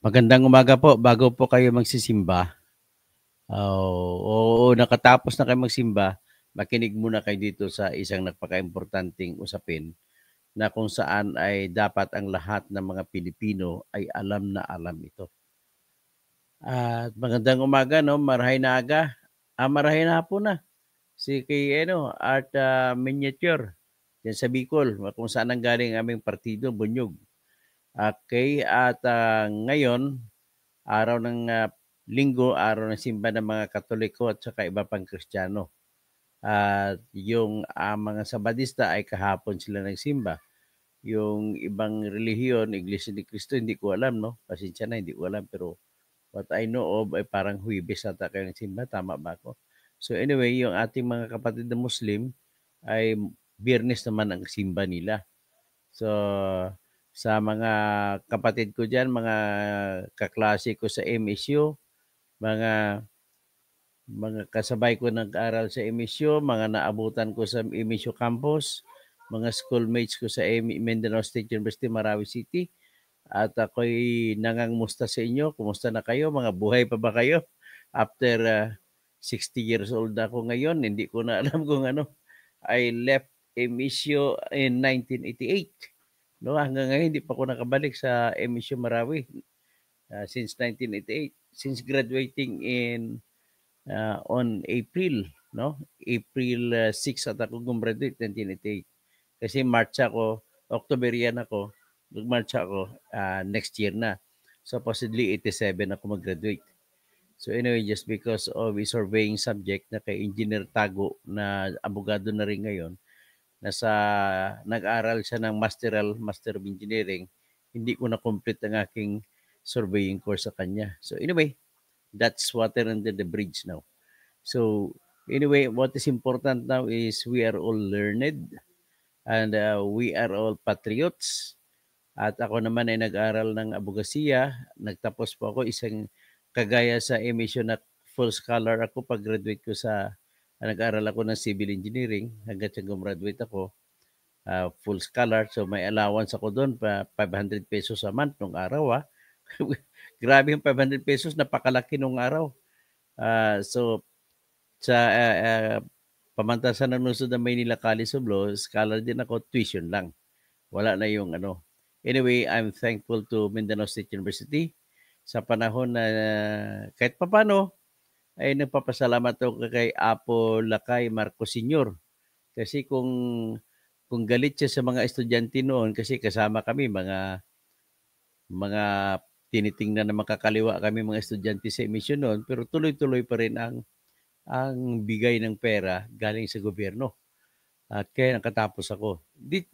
Magandang umaga po. Bago po kayo magsisimba, nakatapos na kayo magsimba, makinig muna kayo dito sa isang napakaimportanteng usapin na kung saan ay dapat ang lahat ng mga Pilipino ay alam na alam ito. At magandang umaga, no? Marahay na aga. Marahay na hapon na. Si kay Art Miniature. Yan sa Bicol, kung saan ang galing aming partido, Bunyog. Okay, at ngayon, araw ng linggo, araw ng simba ng mga Katoliko at saka iba pang Kristiyano. At yung mga Sabadista ay kahapon sila nagsimba. Yung ibang relihiyon, Iglesia ni Cristo, hindi ko alam, no? Pasensya na, hindi ko alam. Pero what I know of ay parang Huwebes ata kayo nagsimba. Tama ba ako? So anyway, yung ating mga kapatid na Muslim ay Biyernes naman ang simba nila. So sa mga kapatid ko dyan, mga kaklase ko sa MSU, mga kasabay ko nag-aral sa MSU, mga naabutan ko sa MSU campus, mga schoolmates ko sa Mindanao State University, Marawi City. At ako'y nangangumusta sa inyo. Kumusta na kayo? Mga buhay pa ba kayo? After 60 years old ako ngayon, hindi ko na alam kung ano. I left MSU in 1988. No, hanggang ngayon, hindi pa ako nakabalik sa MSU Marawi since 1988. Since graduating on April, no? April 6 at ako gumraduate 1988. Kasi March ako, October yan ako, mag-March ako next year na. Supposedly 87 ako mag-graduate. So anyway, just because of a surveying subject na kay Engineer Tago na abogado na rin ngayon, nag-aral siya ng Master of Engineering, hindi ko na-complete ang aking surveying course sa kanya. So anyway, that's water under the bridge now. So anyway, what is important now is we are all learned and we are all patriots. At ako naman ay nag-aral ng abogasiya. Nagtapos po ako isang kagaya sa MSU na full scholar ako pag-graduate ko nag-aral ako ng civil engineering hanggang sa gumraduate ako. Full scholar. So may allowance ako doon pa 500 pesos a month nung araw. Grabe yung 500 pesos, napakalaki nung araw. So sa pamantasan ng lungsod ng Maynila College of Law, scholar din ako, tuition lang. Wala na yung ano. Anyway, I'm thankful to Mindanao State University sa panahon na kahit papano ay nagpapasalamat ako kay Apo Lakay Marcos Sr. Kasi kung galit siya sa mga estudyante noon, kasi kasama kami mga tinitingnan na makakaliwa kami mga estudyante sa emisyon noon, pero tuloy-tuloy pa rin ang bigay ng pera galing sa gobyerno. At kaya nakatapos ako.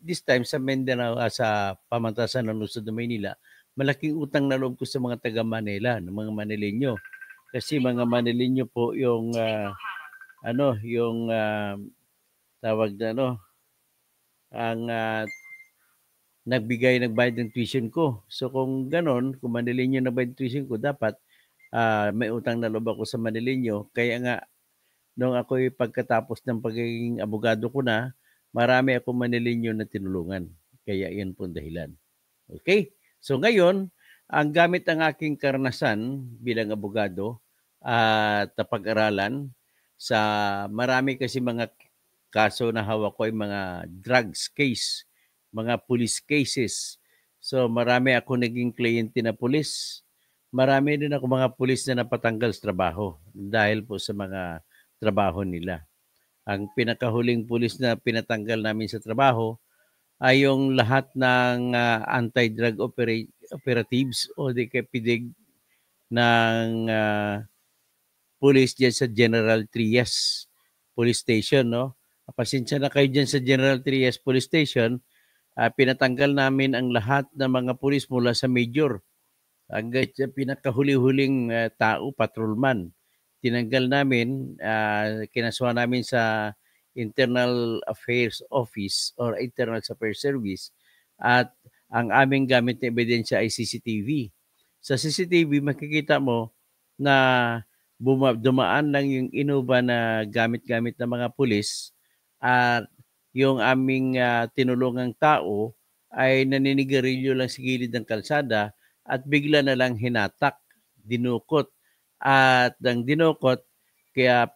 This time sa Mindanao, sa pamantasan ng lungsod ng Maynila, malaking utang na loob ko sa mga taga Manila, ng mga Manileño. Kasi mga Manileño po yung tawag na ang nagbayad ng tuition ko. So kung ganon, kung Manileño nagbayad ng tuition ko, dapat may utang na loob ako sa Manileño. Kaya nga nung ako'y pagkatapos ng pagiging abogado ko na, marami akong Manileño na tinulungan. Kaya yan po ang dahilan. Okay? So ngayon, ang gamit ng aking karanasan bilang abogado at pag-aralan sa marami kasi mga kaso na hawak ko ay mga drugs case, mga police cases. So marami ako naging kliyente na pulis. Marami din ako mga pulis na napatanggal sa trabaho dahil po sa mga trabaho nila. Ang pinakahuling pulis na pinatanggal namin sa trabaho ay yung lahat ng anti-drug operatives o di kaya PIDEG ng police dyan sa General Trias Police Station. No? Pasensya na kayo dyan sa General Trias Police Station. Pinatanggal namin ang lahat ng mga pulis mula sa major hanggang sa pinakahuli-huling tao, patrolman. Tinanggal namin, kinaswa namin sa Internal Affairs Office or Internal Affairs Service at ang aming gamit na ebidensya ay CCTV. Sa CCTV, makikita mo na dumaan lang yung Innova na gamit-gamit ng mga pulis at yung aming tinulungang tao ay naninigarilyo lang sa gilid ng kalsada at bigla na lang hinatak, dinukot. At ang dinukot, kaya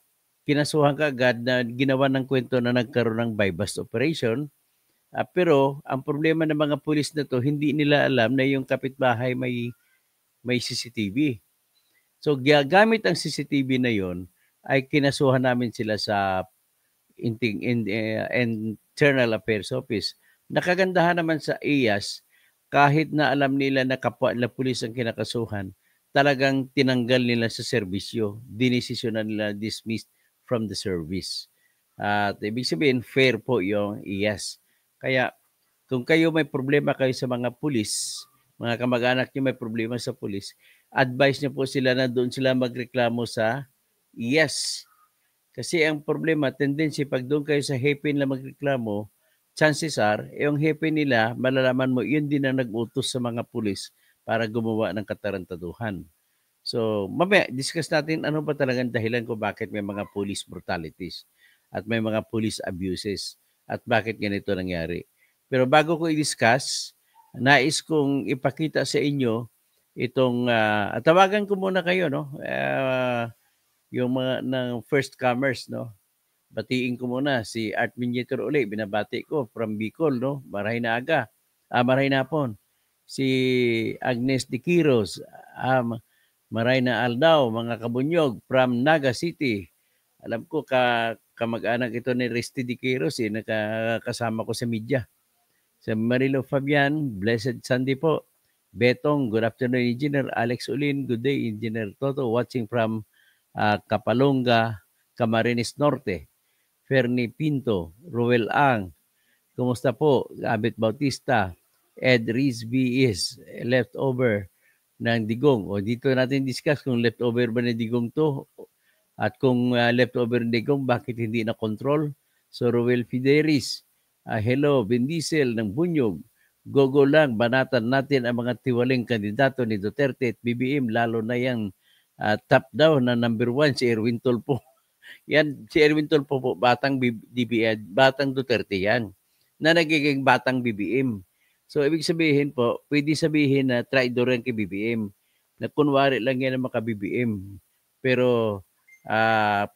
kinasuhan ka agad na ginawa ng kwento na nagkaroon ng buy-bust operation. Pero ang problema ng mga pulis na to, hindi nila alam na yung kapitbahay may CCTV. So gamit ang CCTV na yon ay kinasuhan namin sila sa Internal Affairs Office. Nakagandahan naman sa IAS, kahit na alam nila na kapwa na pulis ang kinakasuhan, talagang tinanggal nila sa serbisyo. Dinesisyonan nila dismissed from the service. At ibig sabihin, fair po yung IAS. Kaya kung kayo may problema kayo sa mga pulis, mga kamag-anak niyo may problema sa pulis, advise niyo po sila na doon sila magreklamo sa IAS. Kasi ang problema, tendency, pag doon kayo sa hepe nila magreklamo, chances are, yung hepe nila, malalaman mo, yun din ang nag-utos sa mga pulis para gumawa ng katarantaduhan. So, mamaya, discuss natin ano ba talagang dahilan kung bakit may mga police brutalities at may mga police abuses at bakit ganito nangyari. Pero bago ko i-discuss, nais kong ipakita sa inyo itong, tawagan ko muna kayo, no? Yung mga ng first comers, no? Batiin ko muna si Art Viñetor uli, binabati ko from Bicol, no? Maray na aga. Maray na hapon. Si Agnes de Quiros, maray na aldaw, mga kabunyog from Naga City. Alam ko kamag-anak ito ni Resty de Quiros, nakakasama ko sa media. Sa Marilo Fabian, blessed Sunday po. Betong, good afternoon, Engineer Alex Ulin. Good day, Engineer Toto, watching from Kapalonga, Camarines Norte. Fernie Pinto, Ruel Ang, kumusta po? Abet Bautista, Ed Rizby is leftover ng digong. O dito natin discuss kung leftover ba ng digong to at kung leftover ng digong, bakit hindi na control. So Ruel Fideris, hello, Vin Diesel ng Bunyog. Gogo lang, banatan natin ang mga tiwaling kandidato ni Duterte at BBM, lalo na yung top down na number 1 si Erwin Tulfo. Yan, si Erwin Tulfo po, batang DBM, batang Duterte yan, na nagiging batang BBM. So, ibig sabihin po, pwede sabihin na traidor yan kay BBM. Na kunwari lang yan ang maka-BBM. Pero,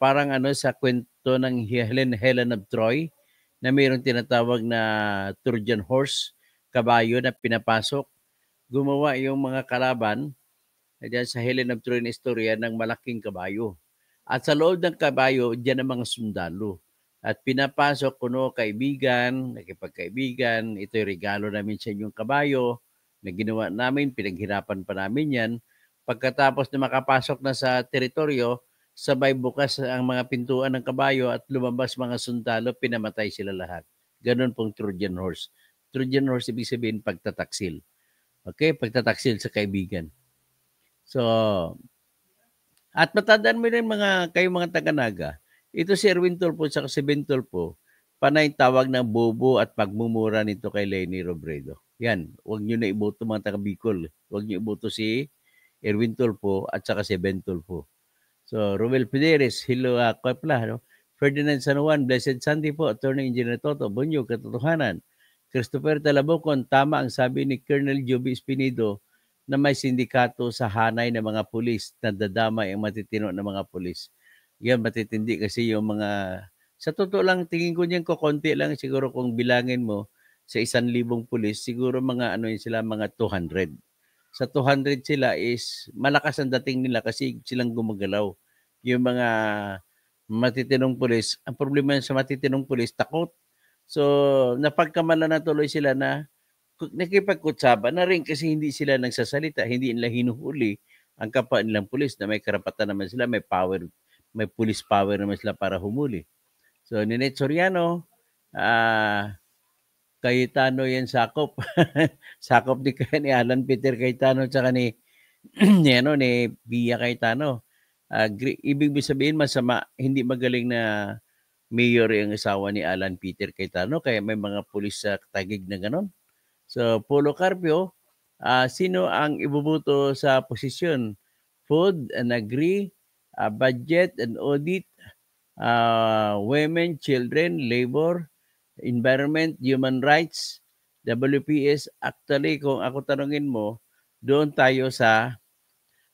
parang sa kwento ng Helen of Troy, na mayroong tinatawag na Trojan horse, kabayo na pinapasok. Gumawa yung mga kalaban, dyan sa Helen of Troy na istorya ng malaking kabayo. At sa loob ng kabayo, diyan ang mga sundalo. At pinapasok kuno kaibigan, nakipagkaibigan, ito'y regalo namin sa inyong kabayo na ginawa namin, pinaghirapan pa namin yan. Pagkatapos na makapasok na sa teritoryo, sabay bukas ang mga pintuan ng kabayo at lumabas mga sundalo, pinamatay sila lahat. Ganon pong Trojan horse. Trojan horse, ibig sabihin pagtataksil. Okay, pagtataksil sa kaibigan. So, at matandaan mo rin kayo mga taga-Naga, ito si Erwin Tulfo at si Ben Tulfo, panay tawag ng bobo at pagmumura nito kay Leni Robredo. Yan, huwag nyo na iboto mga taga-Bicol. Huwag nyo iboto si Erwin Tulfo at saka si Ben Tulfo. So, Romel Pideres, hello, Kapla, no? Ferdinand San Juan, blessed Sunday po, Attorney Engineer Toto, Bunyog, katotohanan. Christopher Talabocon, tama ang sabi ni Colonel Joby Espinido na may sindikato sa hanay ng mga pulis na dadamay ang matitino ng mga pulis. Yan, matitindi kasi yung mga, sa totoo lang, tingin ko niyan konti lang siguro kung bilangin mo sa 1,000 pulis, siguro mga sila, mga 200. Sa 200 sila is malakas ang dating nila kasi silang gumagalaw. Yung mga matitinong pulis, ang problema sa matitinong pulis, takot. So, napagkamala na tuloy sila na nakipagkutsaba na rin kasi hindi sila nagsasalita, hindi nila hinuhuli ang kapwa nilang pulis na may karapatan naman sila, may power, may police power naman sila para humuli. So, Ninette Soriano, Cayetano yan sakop. Sakop ni Alan Peter Cayetano tsaka ni Bia Cayetano. Ibig sabihin masama, hindi magaling na mayor yung asawa ni Alan Peter Cayetano kaya may mga pulis sa tagig na ganon. So, Polo Carpio, sino ang ibubuto sa posisyon? Food and agree, budget and audit, women, children, labor, environment, human rights, WPS. Actually, kung ako tanungin mo, doon tayo sa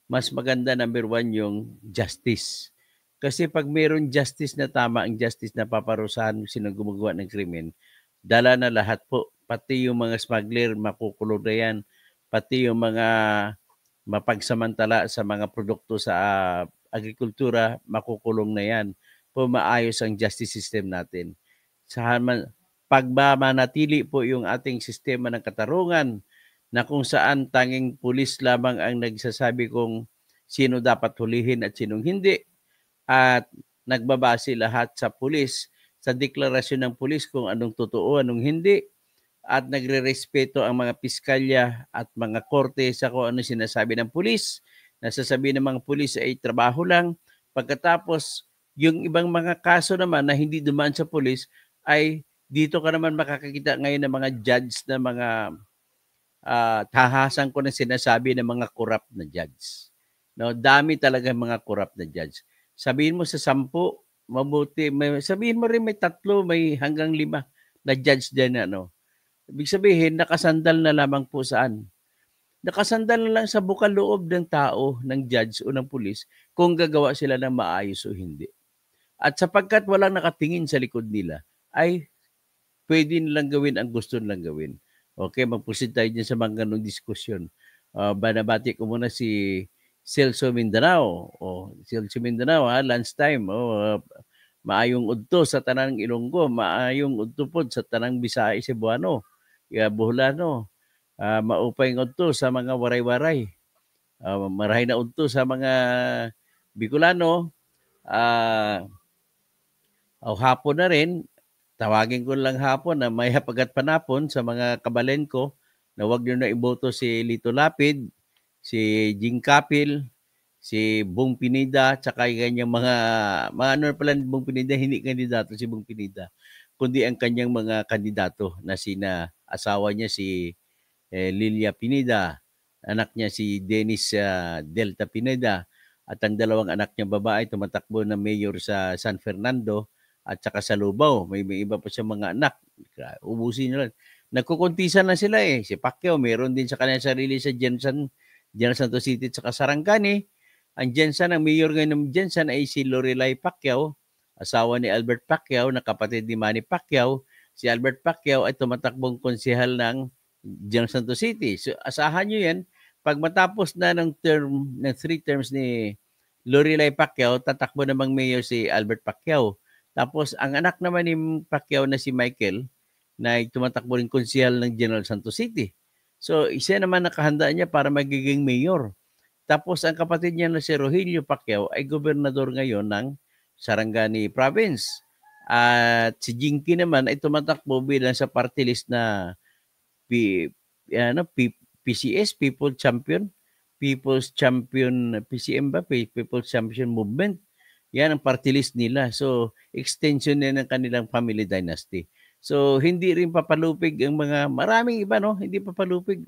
mas maganda, number one, yung justice. Kasi pag mayroon justice na tama, ang justice na paparusahan sino gumagawa ng krimen, dala na lahat po. Pati yung mga smuggler, makukulong na yan. Pati yung mga mapagsamantala sa mga produkto sa agrikultura, makukulong na yan. Po maayos ang justice system natin. Sa pag manatili po yung ating sistema ng katarungan na kung saan tanging pulis lamang ang nagsasabi kung sino dapat hulihin at sinong hindi, at nagbabase lahat sa pulis, sa deklarasyon ng pulis kung anong totoo, anong hindi, at nagrerespeto ang mga piskalya at mga korte sa kung ano sinasabi ng pulis. Nasasabi ng mga pulis ay trabaho lang. Pagkatapos, yung ibang mga kaso naman na hindi dumaan sa pulis ay dito ka naman makakakita ngayon ng mga judge na mga tahasan ko na sinasabi ng mga corrupt na judge. No, dami talaga mga corrupt na judge. Sabihin mo sa 10, mabuti, sabihin mo rin may 3, may hanggang 5 na judge din ano. Ibig sabihin, nakasandal na lamang po saan? Nakasandal na lang sa bukal loob ng tao, ng judge o ng pulis kung gagawa sila ng maayos o hindi. At sapagkat walang nakatingin sa likod nila, ay pwede nilang gawin ang gusto nilang gawin. Okay, mag-proceed tayo dyan sa mga ganong diskusyon. Banabati ko muna si Celso Mindanao. Celso Mindanao, lunchtime. Maayong udto sa tanang Ilonggo, maayong udto pod sa tanang Bisaya, Cebuano, Buhlano. Maupay udto sa mga waray-waray. Marahay na udto sa mga Bicolano. Hapon na rin, tawagin ko lang hapon na may hapagat panapon sa mga kabalen ko na wag nyo na iboto si Lito Lapid, si Jing Kapil, si Bong Pinida, tsaka yung kanyang mga ano pala ni Bong Pinida, hindi kandidato si Bong Pinida, kundi ang kanyang mga kandidato na asawa niya si Lilia Pinida, anak niya si Dennis Delta Pineda, at ang dalawang anak niya babae tumatakbo na mayor sa San Fernando at saka sa Lubao. May iba pa siya mga anak. Ubusin nyo lang. Nagkukuntisan na sila eh. Si Pacquiao, meron din sa kanyang sarili sa Jensen, General Santos City at saka Sarangani. Ang Jensen, ang mayor ngayon ng Jensen ay si Lorelai Pacquiao, asawa ni Albert Pacquiao, na kapatid ni Manny Pacquiao. Si Albert Pacquiao ay tumatakbong konsehal ng General Santos City. So asahan nyo yan, pag matapos na ng 3 terms ni Lorelai Pacquiao, tatakbo namang mayor si Albert Pacquiao. Tapos ang anak naman ni Pacquiao na si Michael, na tumatakbo rin konsehal ng General Santos City. So isa naman nakahanda niya para magiging mayor. Tapos ang kapatid niya na si Rogelio Pacquiao ay gobernador ngayon ng Sarangani Province. At si Jinky naman ay tumatakbo bilang sa party list na PCS, People's Champion, PCM ba? People's Champion Movement. Yan ang party list nila. So, extension yan ng kanilang family dynasty. So, hindi rin papalupig ang maraming iba, no? Hindi papalupig.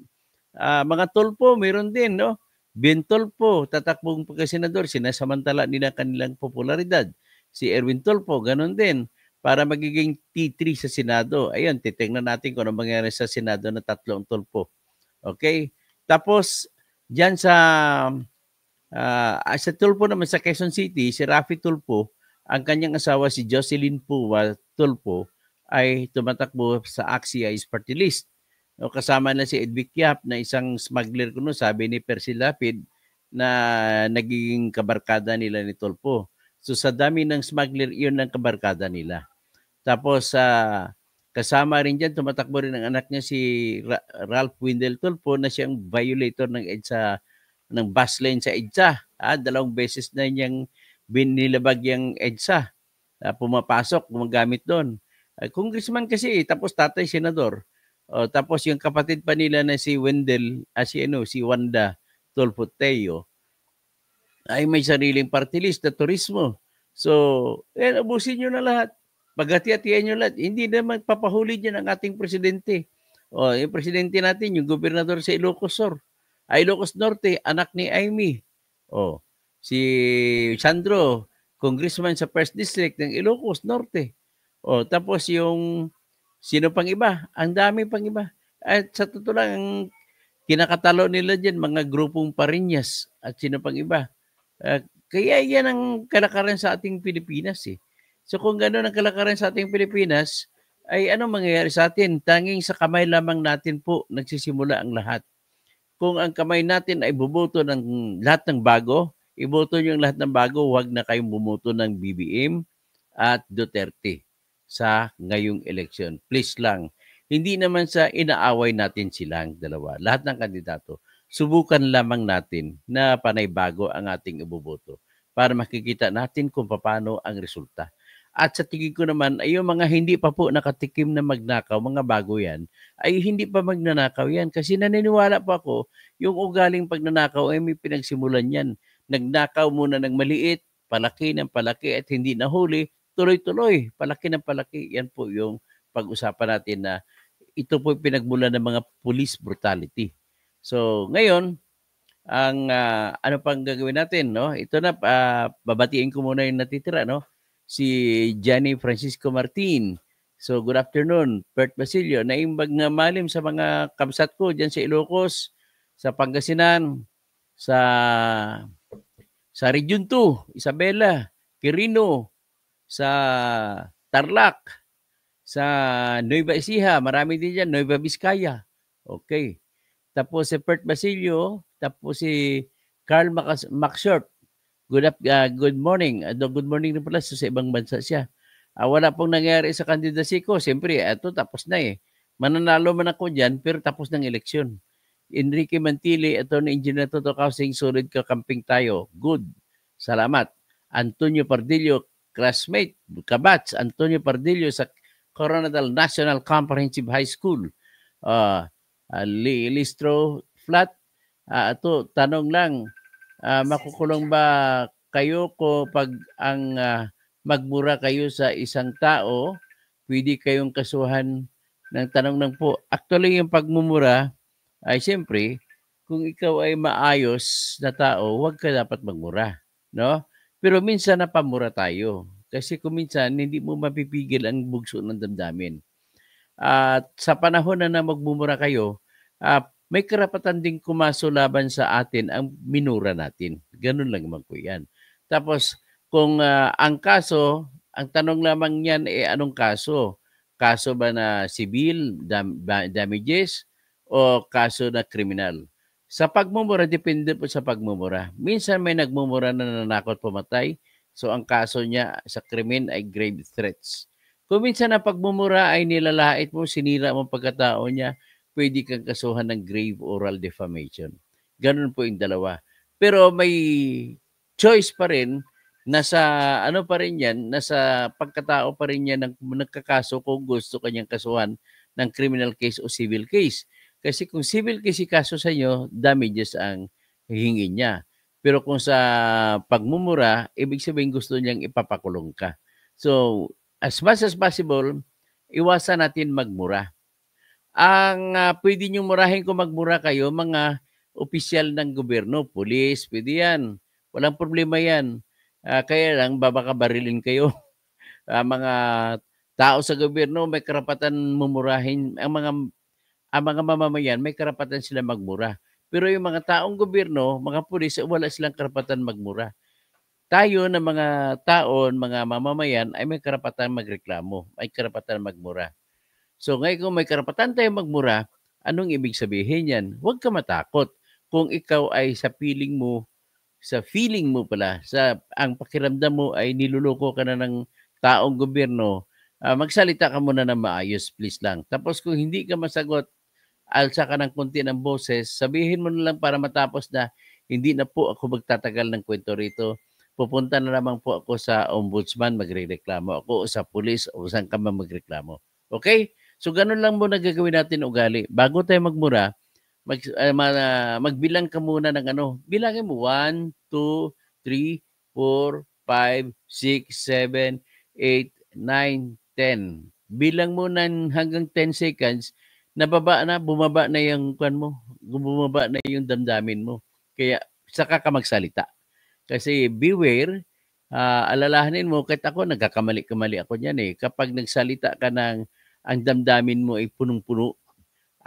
Mga Tolpo, meron din, no? Ben Tolpo, tatakbong pagkasenador, sinasamantala nila kanilang popularidad. Si Erwin Tolpo, ganun din, para magiging T3 sa Senado. Ayun, titingnan natin kung ano mangyari sa Senado na 3 Tolpo. Okay? Tapos, dyan sa Tulpo naman sa Quezon City, si Rafi Tulpo, ang kanyang asawa si Jocelyn Puwa Tulpo ay tumatakbo sa AXIS party list. O, kasama na si Edvic Yap na isang smuggler kuno, sabi ni Percy Lapid, na nagiging kabarkada nila ni Tulpo. So sa dami ng smuggler, iyon ang kabarkada nila. Tapos kasama rin dyan, tumatakbo rin ang anak niya si Ralph Windel Tulpo na siyang violator ng EDSA, ng bus lane sa EDSA. 2 beses na niyang binilabag yung EDSA. Pumapasok, gumagamit doon. Congressman kasi, tapos tatay senador. Tapos yung kapatid pa nila na si Wendell, si Wanda Tulfo Teo, ay may sariling party list na turismo. So, abusin nyo na lahat. Paghati-hatian nyo lahat. Hindi naman papahuli dyan ang ating presidente. Yung presidente natin, yung gobernador sa Ilocos Norte, anak ni Amy. Si Sandro, congressman sa 1st District ng Ilocos Norte. Tapos yung sino pang iba? Ang dami pang iba. At sa totoo lang, Kinakatalo nila diyan mga grupong Pariñas at sino pang iba. Kaya yan ang kalakaran sa ating Pilipinas eh. So kung gano'n ang kalakaran sa ating Pilipinas, ay ano mangyayari sa atin? Tanging sa kamay lamang natin po nagsisimula ang lahat. Kung ang kamay natin ay bumoto ng lahat ng bago, iboto niyo ang lahat ng bago, huwag na kayong bumoto ng BBM at Duterte sa ngayong eleksyon. Please lang. Hindi naman sa inaaway natin silang dalawa. Lahat ng kandidato. Subukan lamang natin na panay bago ang ating iboboto para makikita natin kung paano ang resulta. At sa tingin ko naman, ay yung mga hindi pa po nakatikim na magnakaw, mga bago yan, ay hindi pa magnanakaw yan. Kasi naniniwala pa ako, yung ugaling pagnanakaw ay may pinagsimulan yan. Nagnakaw muna ng maliit, palaki ng palaki at hindi nahuli, tuloy-tuloy, palaki ng palaki. Yan po yung pag-usapan natin na ito po pinagmula ng mga police brutality. So, ngayon, ang ano pang gagawin natin, no? Ito na, babatiin ko muna yung natitira, no? Si Johnny Francisco Martin. So, good afternoon, Bert Basilio. Naimbag na malim sa mga kamsat ko dyan sa Ilocos, sa Pangasinan, sa Region 2, Isabela, Quirino, sa Tarlac, sa Nueva Ecija, marami din dyan, Nueva Vizcaya. Okay. Tapos si Bert Basilio, tapos si Carl Maxshort. Good morning. Good morning din pala sa ibang bansa siya. Wala pong nangyari sa candidacy ko. Siyempre, ito tapos na eh. Mananalo man ako dyan, pero tapos ng eleksyon. Enrique Mantili, Attorney Engineer Toto Kausing, solid kakamping tayo. Good. Salamat. Antonio Pardillo, classmate, kabats, Antonio Pardillo sa Coronadal National Comprehensive High School. Listro Flat, ito, tanong lang, makukulong ba kayo ko pag ang magmura kayo sa isang tao, pwede kayong kasuhan ng tanong lang po. Actually, yung pagmumura ay siyempre, kung ikaw ay maayos na tao, huwag ka dapat magmura. No? Pero minsan napamura tayo. Kasi kung minsan, hindi mo mapipigil ang bugso ng damdamin. At sa panahon na magmumura kayo, may karapatan ding kumaso laban sa atin ang minura natin. Ganun lang naman po yan. Tapos, kung ang kaso, ang tanong lamang niyan anong kaso? Kaso ba na civil, damages, o kaso na kriminal? Sa pagmumura, depende po sa pagmumura. Minsan may nagmumura na nanakot pumatay, so ang kaso niya sa krimen ay grave threats. Kung minsan ang pagmumura ay nilalait mo, sinira mo pagkatao niya, pwede kang kasuhan ng grave oral defamation. Ganun po yung dalawa. Pero may choice pa rin, nasa ano pa rin yan, nasa pagkatao pa rin yan ng nagkakaso kung gusto kanyang kasuhan ng criminal case o civil case. Kasi kung civil case kaso sa inyo, damages ang hihingin niya. Pero kung sa pagmumura, ibig sabihin gusto niyang ipapakulong ka. So, as much as possible, iwasan natin magmura. Ang pwede niyong murahin kung magmura kayo, mga opisyal ng gobyerno, pulis, pwede yan. Walang problema yan. Kaya lang, baka barilin kayo. Mga tao sa gobyerno, may karapatan mumurahin. Ang mga mamamayan, may karapatan sila magmura. Pero yung mga taong gobyerno, mga pulis, wala silang karapatan magmura. Tayo na mga taon, mga mamamayan, ay may karapatan magreklamo, may karapatan magmura. So ngayon kung may karapatan tayong magmura, anong ibig sabihin yan? Huwag ka matakot. Kung ikaw ay sa feeling mo pala, ang pakiramdam mo ay niluloko ka na ng taong gobyerno, magsalita ka muna ng maayos, please lang. Tapos kung hindi ka masagot, alsa ka ng konti ng boses, sabihin mo na lang para matapos na, hindi na po ako magtatagal ng kwento rito. Pupunta na naman po ako sa ombudsman, magrereklamo ako, o sa pulis, o saan ka man magreklamo. Okay? So, ganun lang muna gagawin natin ugali. Bago tayo magmura, magbilang ka muna ng ano. Bilangin mo, 1, 2, 3, 4, 5, 6, 7, 8, 9, 10. Bilang mo hanggang 10 seconds, bumaba na yung kwan mo, bumaba na yung damdamin mo. Kaya, saka ka magsalita. Kasi beware, alalahanin mo, kahit ako, nagkakamali-kamali ako niyan eh. Kapag nagsalita ka ang damdamin mo ay punong-puno,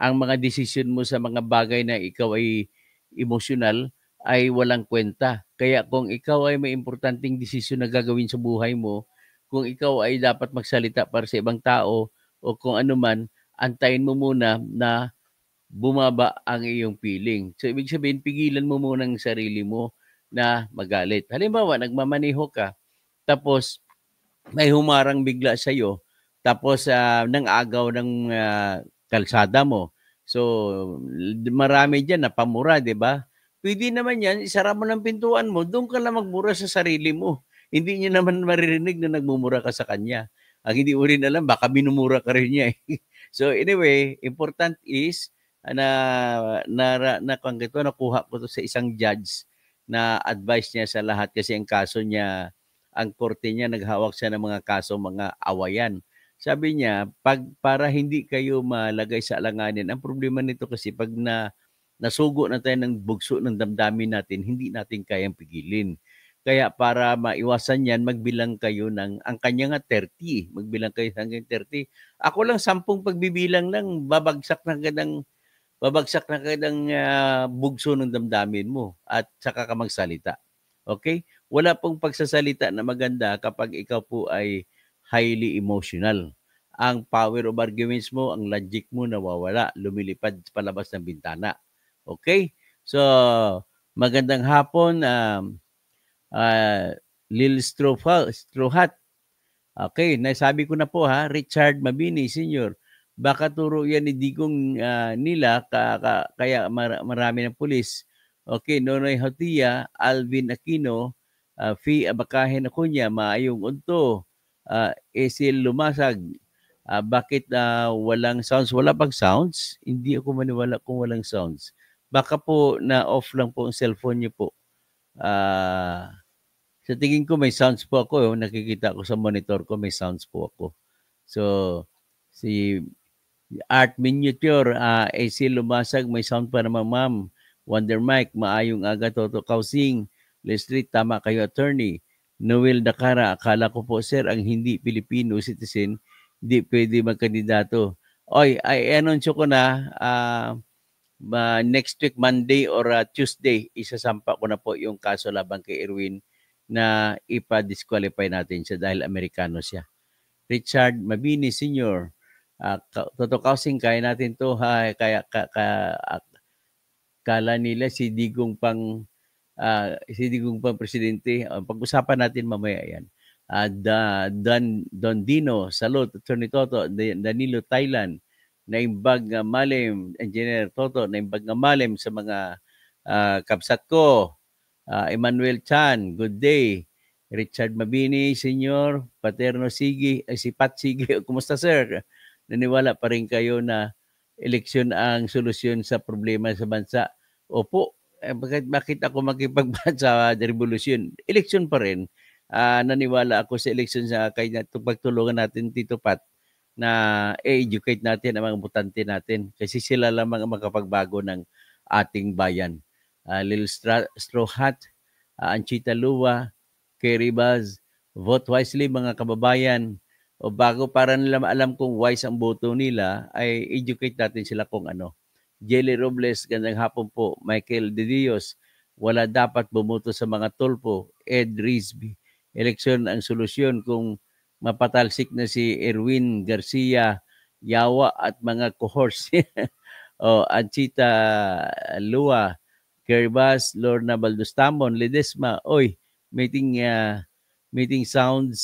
ang mga desisyon mo sa mga bagay na ikaw ay emosyonal ay walang kwenta. Kaya kung ikaw ay may importanteng desisyon na gagawin sa buhay mo, kung ikaw ay dapat magsalita para sa ibang tao o kung ano man, antayin mo muna na bumaba ang iyong feeling. So, ibig sabihin, pigilan mo muna ang sarili mo na magalit. Halimbawa, nagmamaneho ka, tapos may humarang bigla sa iyo, tapos nang agaw ng kalsada mo. So, marami diyan na pamura, 'di ba? Pwede naman 'yan, isara mo ng pintuan mo, doon ka lang magmura sa sarili mo. Hindi niya naman maririnig na nagmumura ka sa kanya. Ang hindi mo rin alam, baka minumura ka rin niya. So anyway, important is na nakuha ko to sa isang judge na advice niya sa lahat kasi ang kaso niya, ang korte niya, naghawak siya ng mga kaso, mga awayan. Sabi niya, para hindi kayo malagay sa alanganin, ang problema nito kasi pag nasugo na tayo ng bugso ng damdamin natin, hindi natin kayang pigilin. Kaya para maiwasan yan, magbilang kayo ang kanya nga 30, magbilang kayo hanggang 30. Ako lang 10 pagbibilang lang, babagsak na kagad ang bugso ng damdamin mo at saka ka magsalita. Okay? Wala pong pagsasalita na maganda kapag ikaw po ay highly emotional. Ang power of arguments mo, ang logic mo nawawala, lumilipad palabas ng bintana. Okay? So, magandang hapon, Lil Strohat. Okay, nasabi ko na po Richard Mabini Sr. Baka turo yan ni Digong nila kaya marami ng pulis. Okay, Nonoy Hotia, Alvin Aquino, Fi Abakahin Acuña, Maayong Unto, Esil Lumasag. Bakit walang sounds? Wala pang sounds? Hindi ako maniwala kung walang sounds. Baka po na off lang po ang cellphone niyo po. Sa tingin ko may sounds po ako, nakikita ko sa monitor ko may sounds po ako. So, si Art Miniature, AC Lumasag, may sound pa naman ma'am. Wonder Mike, maayong aga, Toto Kausing. Leslie, tama kayo, attorney. Noel Dakara, akala ko po sir, ang hindi Filipino citizen, hindi pwede magkandidato. Oy, ay anunsyo ko na, next week, Monday or Tuesday, isasampa ko na po yung kaso laban kay Erwin na ipa-disqualify natin siya dahil Amerikano siya. Richard Mabini Sr., Toto Kausing, kaya natin to kaya kala nila si Digong pang presidente. Pag-usapan natin mamaya yan. Don Dino, salute, Attorney Toto, Danilo Thailand, naimbag nga malim, Engineer Toto, naimbag nga malim sa mga kabsat ko. Emmanuel Chan, good day. Richard Mabini, Senior, Paterno Sige, si Pat Sige, kumusta sir? Naniwala pa rin kayo na eleksyon ang solusyon sa problema sa bansa? Opo, bakit ako makipagbansa sa revolusyon? Eleksyon pa rin. Naniwala ako sa eleksyon sa kaya pagtulungan natin Tito Pat na educate natin ang mga butante natin kasi sila lamang ang makapagbago ng ating bayan. Lil Straw Hat, Anchita Lua, Kerry Baz, vote wisely mga kababayan. O bago para nila alam kung wise ang boto nila, ay educate natin sila kung ano. Jelly Robles, gandang hapon po. Michael De Dios, wala dapat bumoto sa mga tulpo. Ed Risby, eleksyon ang solusyon kung mapatalsik na si Erwin Garcia, Yawa at mga cohorts. Anchita Lua, Kerbas, Lorna Baldustamon, Ledesma, oy, meeting sound,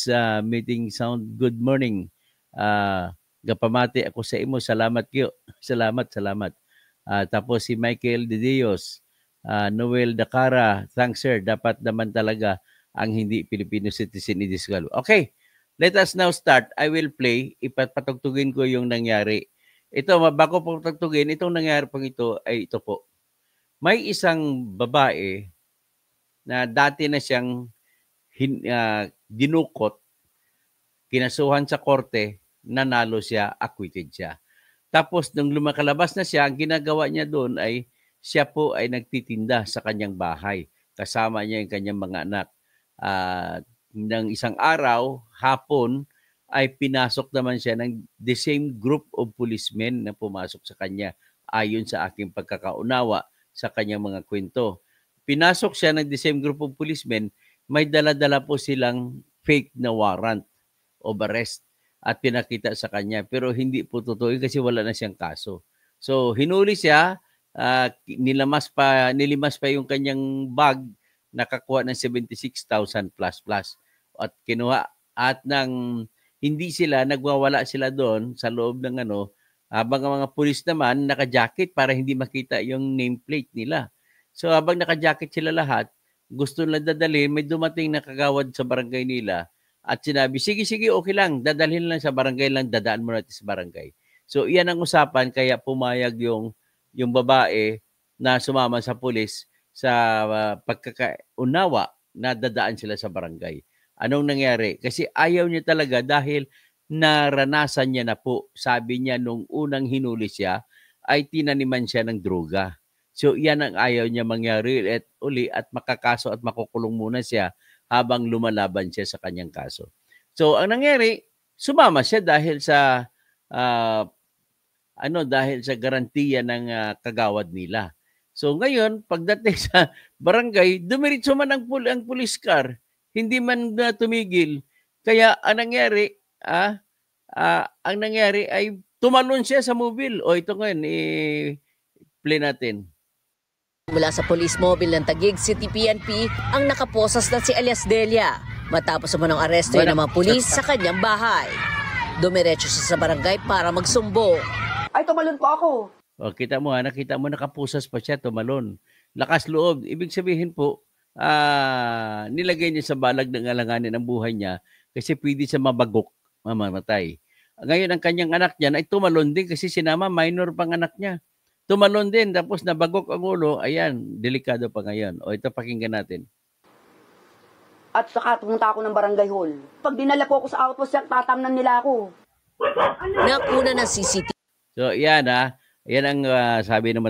good morning. Gapamati ako sa imo, salamat kyo. Salamat. Tapos si Michael De Dios, Noel Dakara, thanks sir, dapat naman talaga ang hindi Filipino citizen i-disqualify. Okay, let us now start. I will play, ipatugtugin ko yung nangyari. Ito, bago po patugtugin, itong nangyari pang ito ay ito po. May isang babae na dati na siyang dinukot, kinasuhan sa korte, nanalo siya, acquitted siya. Tapos nung lumakalabas na siya, ang ginagawa niya doon ay siya po ay nagtitinda sa kanyang bahay. Kasama niya yung kanyang mga anak. Ng isang araw, hapon, ay pinasok naman siya ng the same group of policemen na pumasok sa kanya. ayon sa aking pagkakaunawa sa kanyang mga kwento. Pinasok siya ng the same group of policemen, may dala-dala po silang fake na warrant of arrest at pinakita sa kanya. Pero hindi po totoo kasi wala na siyang kaso. So hinuli siya, nilimas pa yung kanyang bag, nakakuha ng 76,000 plus at kinuha at nang hindi sila nagwawala sila doon sa loob ng habang ang mga pulis naman naka-jacket para hindi makita yung nameplate nila. So habang naka-jacket sila lahat, gusto nila dadalhin, may dumating na kagawad sa barangay nila at sinabi, sige, okay lang, dadalhin lang sa barangay lang, dadaan mo natin sa barangay. So iyan ang usapan, kaya pumayag yung babae na sumama sa pulis sa pagkakaunawa na dadaan sila sa barangay. Anong nangyari? Kasi ayaw niya talaga dahil naranasan niya na po. Sabi niya nung unang hinuli siya ay tinaniman siya ng droga. So yan ang ayaw niya mangyari at makakaso at makukulong muna siya habang lumalaban siya sa kanyang kaso. So ang nangyari, sumama siya dahil sa dahil sa garantiya ng kagawad nila. So ngayon, pagdating sa barangay, dumiritso man ang police car, hindi man tumigil. Kaya ang nangyari, ay tumalon siya sa mobile. O ito ngayon, play natin. Mula sa Police Mobile ng Taguig City PNP ang nakaposas na si alias Delia matapos umanong aresto ng mga pulis sa kanyang bahay. Dumiretso siya sa barangay para magsumbong. Ay, tumalon po ako. O, nakita mo nakapusas pa siya, tumalon. Lakas loob. Ibig sabihin po, nilagay niya sa balag ng alanganin ang buhay niya kasi pwede siya mabagok, mamamatay. Ngayon, ang kanyang anak niya ay tumalon din kasi sinama, minor pang anak niya. Tumalon din, tapos nabagok ang ulo. Ayan, delikado pa ngayon. O, ito pakinggan natin. At saka pumunta ako ng barangay hall. Pag dinala po ako sa outpost, tatamnan nila ako. Nakuna ng CCTV. So, yan Yan ang sabi ng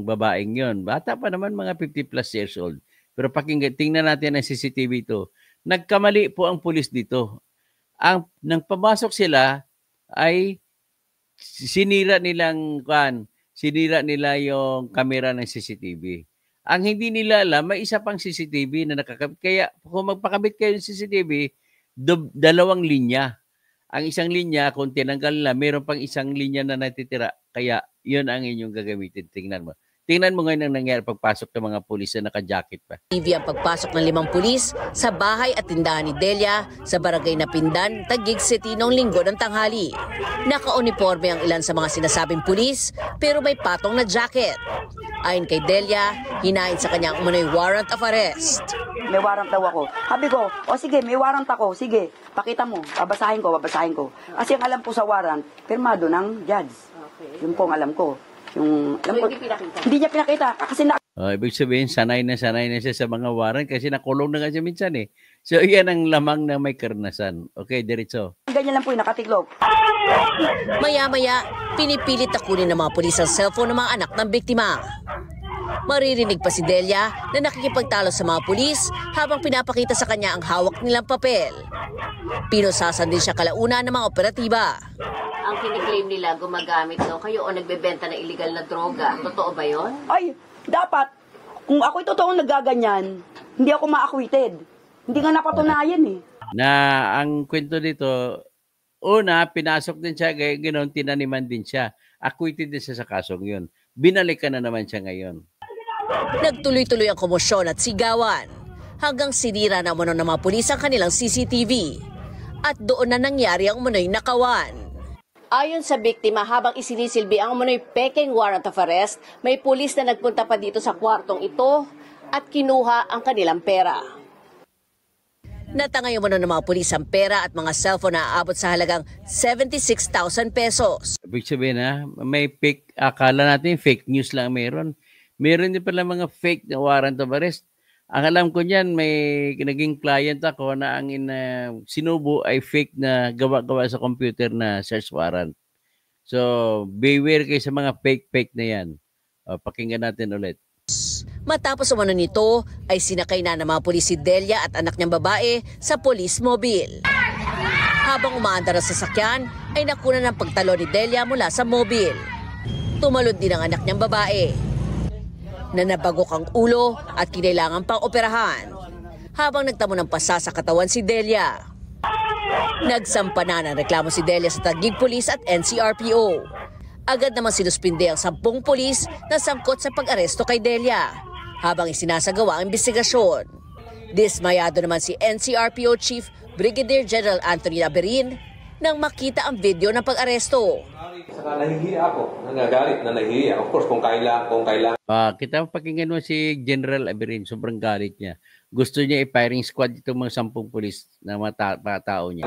babaeng yon. Bata pa naman, mga 50 plus years old. Pero tingnan natin ang CCTV ito. Nagkamali po ang pulis dito. Nang pamasok sila, ay sinira nila yung camera ng CCTV. Ang hindi nila alam, may isa pang CCTV na nakakabit. Kaya kung magpakabit kayo ng CCTV, dalawang linya. Ang isang linya, kung tinanggal na, mayroon pang isang linya na natitira. Kaya yun ang inyong gagamitin. Tingnan mo. Tingnan mo ngayon ang nangyari pagpasok ng mga pulis na naka-jacket pa. TV ang pagpasok ng 5 pulis sa bahay at tindahan ni Delia sa barangay na Pindan, Taguig City noong linggo ng tanghali. Naka-uniforme ang ilan sa mga sinasabing pulis pero may patong na jacket. Ayon kay Delia, hinahin sa kanya ang umano'y warrant of arrest. May warrant daw ako. Sabi ko, sige, may warrant ako. Sige, pakita mo. Babasahin ko. Kasi ang alam po sa warrant, pirmado ng judge. Okay. Yun po ang alam ko. Hindi niya pinakita. Kasi ibig sabihin, sanay na siya sa mga warrant kasi nakulong na nga siya minsan eh. So, iyan ang lamang na may karnasan. Okay, diretso. Ganyan lang po yung nakatiklop. Maya-maya, pinipilit na kunin ng mga pulis ang cellphone ng mga anak ng biktima. Maririnig pa si Delia na nakikipagtalo sa mga pulis habang pinapakita sa kanya ang hawak nilang papel. Pinusasan din siya kalauna ng mga operatiba. Ang kiniklaim nila gumagamit daw kayo o nagbebenta ng illegal na droga. Totoo ba yon? Ay, dapat, kung ako'y totoong nagaganyan, hindi ako ma-acquitted. Hindi nga napatunayan eh. Na ang kwento dito, una, pinasok din siya, ganoon, tinaniman din siya. Acquitted din siya sa kasong yun. Binalikan na naman siya ngayon. Nagtuloy-tuloy ang komosyon at sigawan hanggang sinira na umano ng mga pulis ang kanilang CCTV. At doon na nangyari ang umano'y nakawan. Ayon sa biktima, habang isinisilbi ang umano'y peking warrant of arrest, may pulis na nagpunta pa dito sa kwartong ito at kinuha ang kanilang pera. Natangay umano ng mga pulis ang pera at mga cellphone na aabot sa halagang 76,000 pesos. Ibig sabihin may fake, akala natin fake news lang meron. Meron din pala mga fake na warrant of arrest. Ang alam ko niyan, may naging client ako na ang sinubo ay fake na gawa-gawa sa computer na search warrant. So, beware kayo sa mga fake na yan. Pakinggan natin ulit. Matapos umano nito, ay sinakay na ng mga pulis si Delia at anak niyang babae sa Police Mobile. Habang umaandar sa sasakyan, ay nakuna ng pagtalo ni Delia mula sa mobile. Tumalon din ang anak niyang babae na nabagok ang ulo at kinailangan pang operahan habang nagtamo ng pasa sa katawan si Delia. Nagsampa na ng reklamo si Delia sa Taguig Police at NCRPO. Agad naman sinuspinde ang 10 pulis na sangkot sa pag-aresto kay Delia habang isinasagawa ang investigasyon. Dismayado naman si NCRPO Chief Brigadier General Anthony Aberin nang makita ang video ng pag-aresto. Saka nahihiya ako, nagagalit na nahihiya. Of course, kung kailangan. Kita pakinggan mo si General Aberin, sobrang galit niya. Gusto niya i-firing squad itong mga 10 pulis na mga tao niya.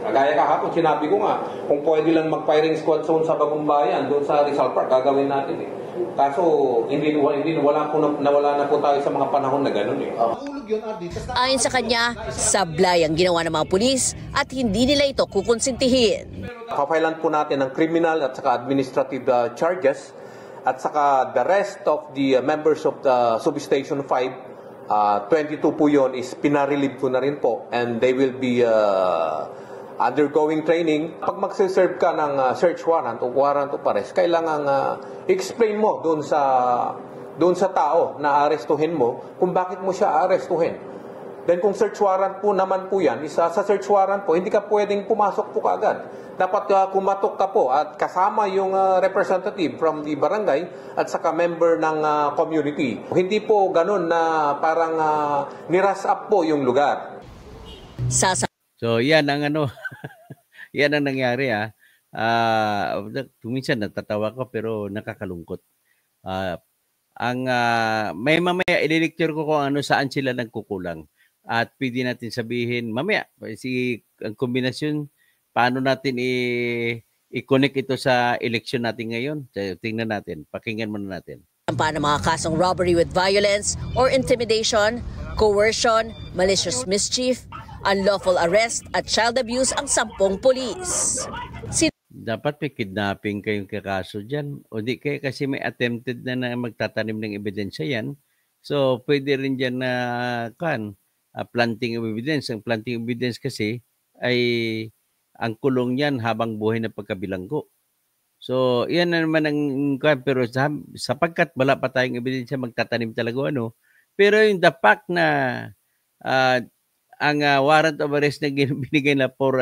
Kagaya kahapon, sinabi ko nga, kung pwede lang mag-firing squad zone sa Bagong Bayan, doon sa Rizal Park, gagawin natin eh. Kaso, nawala na po tayo sa mga panahon na gano'n eh. Ayon sa kanya, sablay ang ginawa ng mga pulis at hindi nila ito kukonsintihin. Papailan po natin ng criminal at saka administrative charges at saka the rest of the members of the Substation 5, 22 po yun is pinarelieve ko na rin po and they will be undergoing training. Pag magsiserve ka ng search warrant o warrant of arrest, kailangan explain mo doon sa tao na arestuhin mo kung bakit mo siya arestuhin. Then kung search warrant po naman po yan, sa search warrant po, hindi ka pwedeng pumasok po kaagad. Dapat kumatok ka po at kasama yung representative from the barangay at saka member ng community. Hindi po ganun na parang niras up po yung lugar. So yan ang yan ang nangyari minsan natatawa ko pero nakakalungkot. May mamaya i-lecture ko kung saan sila nagkukulang. At pwede natin sabihin mamaya ang kombinasyon paano natin i-connect ito sa election natin ngayon. Tingnan natin, pakinggan muna natin. Paano mga kasong robbery with violence or intimidation, coercion, malicious mischief, unlawful arrest at child abuse ang 10 pulis. Dapat may kidnapping kayong kakaso dyan. O di kaya kasi may attempted na magtatanim ng ebidensya yan. So pwede rin dyan na planting of evidence. Ang planting of evidence kasi ay ang kulong yan habang buhay na pagkabilanggo. So, yan na naman ang pero sapagkat wala pa tayong ebidensya, magtatanim talaga Pero yung the fact na ang warrant of arrest na binigay na for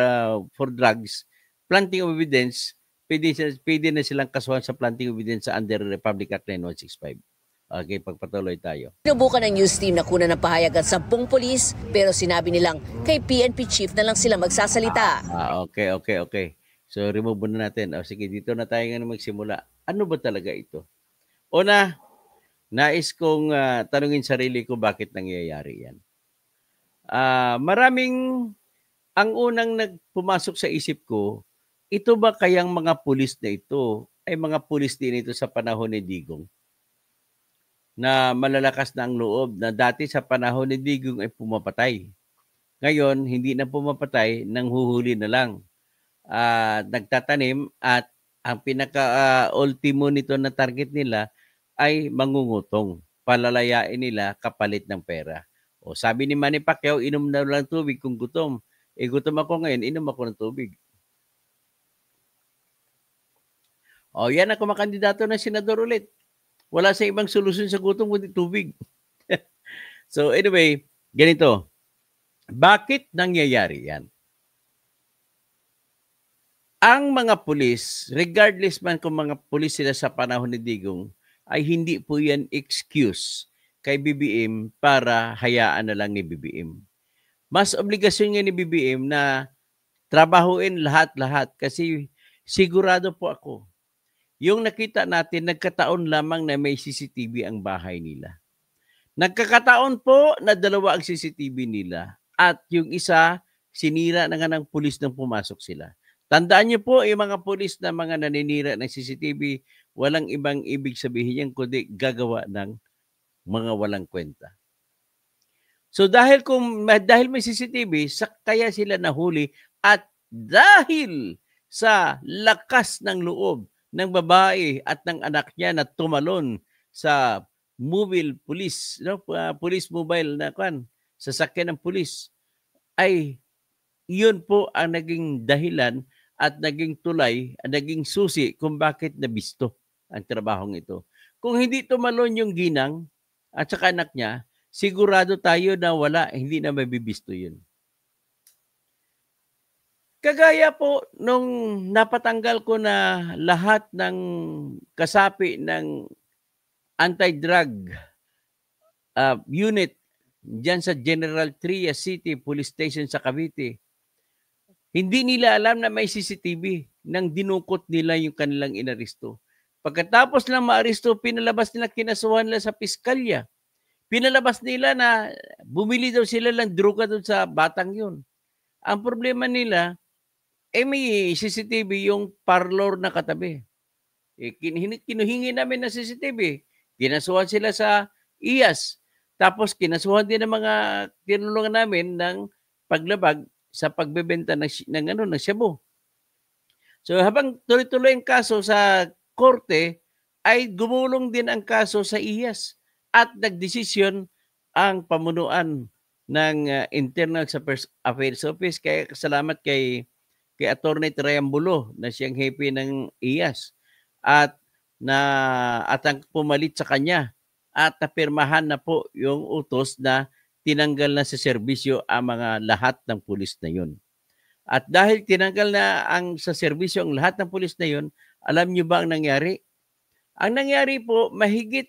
drugs, planting of evidence, pwede na silang kasuhan sa planting of evidence under Republic Act 9165. Okay, pagpatuloy tayo. Sinubukan ng news team na kunan ng pahayag ang 10 pulis pero sinabi nilang kay PNP chief na lang sila magsasalita. Okay. So remove na natin. Sige, dito na tayo magsimula. Ano ba talaga ito? Una, nais kong tanungin sarili ko bakit nangyayari yan. Ang unang nagpumasok sa isip ko, ito ba kayang mga pulis na ito ay mga pulis din ito sa panahon ni Digong? Na malalakas na ang loob na dati sa panahon ni Digong ay pumapatay. Ngayon, hindi na pumapatay, nang huhuli na lang. Nagtatanim at ang pinaka-ultimo nito na target nila ay mangungutong. Palalayain nila kapalit ng pera. O sabi ni Manny Pacquiao, inom na lang tubig kung gutom. Gutom ako ngayon, inom ako ng tubig. O yan ang kumakandidato na senador ulit. Wala sa ibang solusyon sa gutom kundi tubig. So anyway, ganito. Bakit nangyayari yan? Ang mga pulis, regardless man kung mga pulis sila sa panahon ni Digong, ay hindi po yan excuse kay BBM para hayaan na lang ni BBM. Mas obligasyon nga ni BBM na trabahuin lahat-lahat kasi sigurado po ako, yung nakita natin, nagkataon lamang na may CCTV ang bahay nila. Nagkakataon po na 2 ang CCTV nila at yung isa, sinira na nga ng pulis nang pumasok sila. Tandaan niyo po, yung mga pulis na mga naninira ng CCTV, walang ibang ibig sabihin yan kundi gagawa ng mga walang kwenta. So dahil may CCTV, kaya sila nahuli at dahil sa lakas ng loob ng babae at ng anak niya na tumalon sa mobile police, police mobile na sasakyan ng pulis, ay yun po ang naging dahilan at naging tulay, naging susi kung bakit nabisto ang trabahong ito. Kung hindi tumalon yung ginang at saka anak niya, sigurado tayo na wala, hindi na mabibisto yun. Kagaya po nung napatanggal ko na lahat ng kasapi ng anti-drug unit diyan sa General Trias City Police Station sa Cavite. Hindi nila alam na may CCTV nang dinukot nila yung kanilang inaresto. Pagkatapos lang maaresto, pinalabas nila, kinasuhan nila sa piskalya. Pinalabas nila na bumili daw sila ng droga doon sa batang yun. Ang problema nila, may CCTV yung parlor na katabi. Kinuhingi namin ng CCTV. Kinasuhan sila sa IAS. Tapos kinasuhan din ng mga tinulungan namin ng paglabag sa pagbebenta ng shabu. So habang tuloy-tuloy ang kaso sa korte, ay gumulong din ang kaso sa IAS at nagdesisyon ang pamunuan ng Internal Affairs Office. Kaya salamat kay Attorney Triambulo na siyang hepe ng IAS at ang pumalit sa kanya at napirmahan na po yung utos na tinanggal na sa serbisyo ang mga lahat ng pulis na yun. At dahil tinanggal na sa serbisyo ang lahat ng pulis na yun, alam niyo ba ang nangyari? Ang nangyari po, mahigit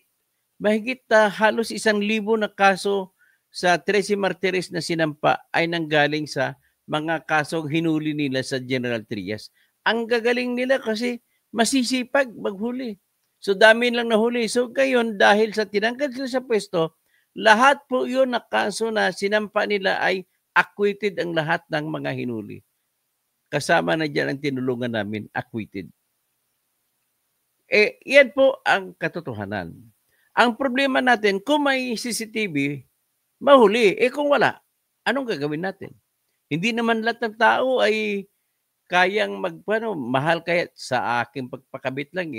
halos 1,000 na kaso sa 13 martires na sinampa ay nanggaling sa mga kasong hinuli nila sa General Trias. Ang gagaling nila kasi masisipag maghuli. So dami lang nahuli. So ngayon dahil sa tinanggal sila sa pwesto, lahat po yun na kaso na sinampa nila ay acquitted ang lahat ng mga hinuli. Kasama na dyan ang tinulungan namin, acquitted. Yan po ang katotohanan. Ang problema natin, kung may CCTV, mahuli. Kung wala, anong gagawin natin? Hindi naman lahat ng tao ay kayang mahal kaya sa aking pagpakabit lang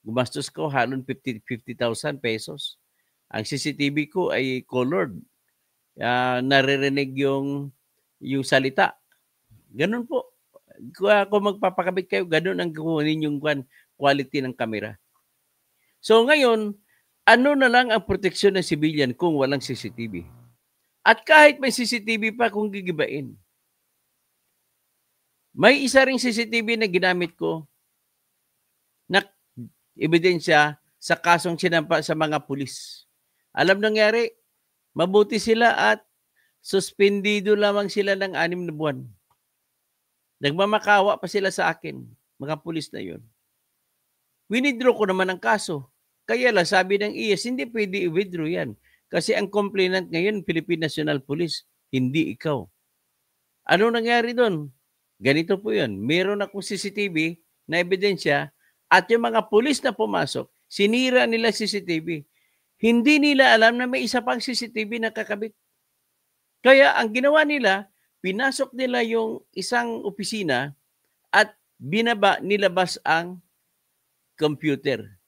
gumastos ko halon 50,000 pesos. Ang CCTV ko ay colored. Naririnig yung salita. Ganun po. Kung magpapakabit kayo, ganun ang kukunin yung quality ng camera. So ngayon, ano na lang ang proteksyon ng civilian kung walang CCTV? At kahit may CCTV pa kung gigibain. May isa ring CCTV na ginamit ko na ebidensya sa kasong sinampa sa mga pulis. Alam nangyari, mabuti sila at suspendido lamang sila ng 6 na buwan. Nagmamakawa pa sila sa akin, mga pulis na yun. Winidraw ko naman ang kaso. Kaya lang sabi ng IAS, hindi pwede i-withdraw yan. Kasi ang complainant ngayon, Philippine National Police, hindi ikaw. Ano nangyari doon? Ganito po yun. Meron akong CCTV na ebidensya at yung mga pulis na pumasok, sinira nila CCTV. Hindi nila alam na may isa pang CCTV na kakabit. Kaya ang ginawa nila, pinasok nila yung isang opisina at nilabas ang computer.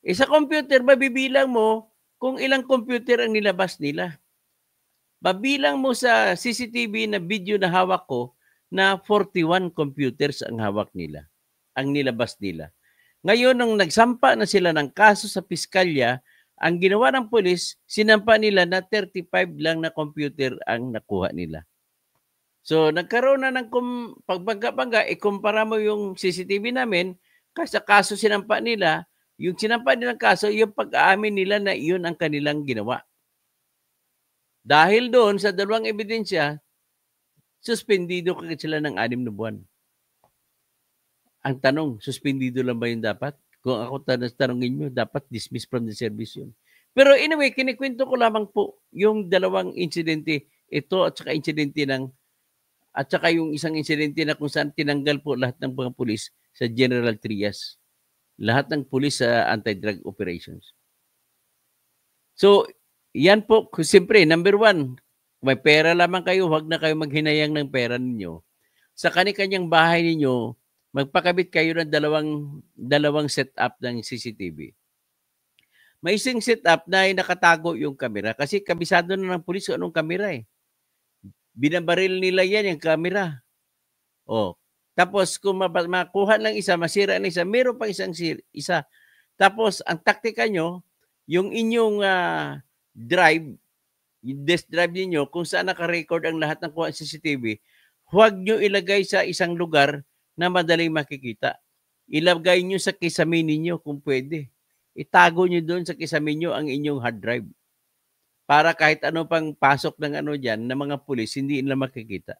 Sa computer, mabibilang mo kung ilang computer ang nilabas nila. Mabilang mo sa CCTV na video na hawak ko na 41 computers ang hawak nila, ang nilabas nila. Ngayon, nung nagsampa na sila ng kaso sa piskalya, ang ginawa ng pulis, sinampa nila na 35 lang na computer ang nakuha nila. So, nagkaroon na ng pagbangga-bangga, ikumpara mo yung CCTV namin, kasi kaso sinampa nila, yung sinampa nilang kaso, yung pag-aamin nila na iyon ang kanilang ginawa. Dahil doon sa dalawang ebidensya, suspendido kagad sila ng 6 na buwan. Ang tanong, suspendido lang ba yun dapat? Kung ako tanongin nyo, dapat dismiss from the service yun. Pero anyway, kinikwento ko lamang po yung dalawang insidente, ito at saka insidente at saka yung isang insidente na kung saan tinanggal po lahat ng mga pulis sa General Trias. Lahat ng pulis sa anti-drug operations. So, yan po, siyempre, number 1, may pera lamang kayo, huwag na kayo maghinayang ng pera ninyo. Sa kani-kanyang bahay ninyo, magpakabit kayo ng dalawang setup ng CCTV. May isang setup na nakatago yung kamera kasi kabisado na ng pulis anong kamera eh. Binabaril nila yan yung kamera. Tapos kung makuha lang isa, masira lang isa, meron pang isa. Tapos ang taktika nyo, yung inyong drive, yung desk drive niyo kung saan naka-record ang lahat ng kuha CCTV, huwag nyo ilagay sa isang lugar na madaling makikita. Ilagay nyo sa kisame ninyo kung pwede. Itago nyo doon sa kisame nyo ang inyong hard drive. Para kahit ano pang pasok ng dyan, ng mga pulis, hindi nila makikita.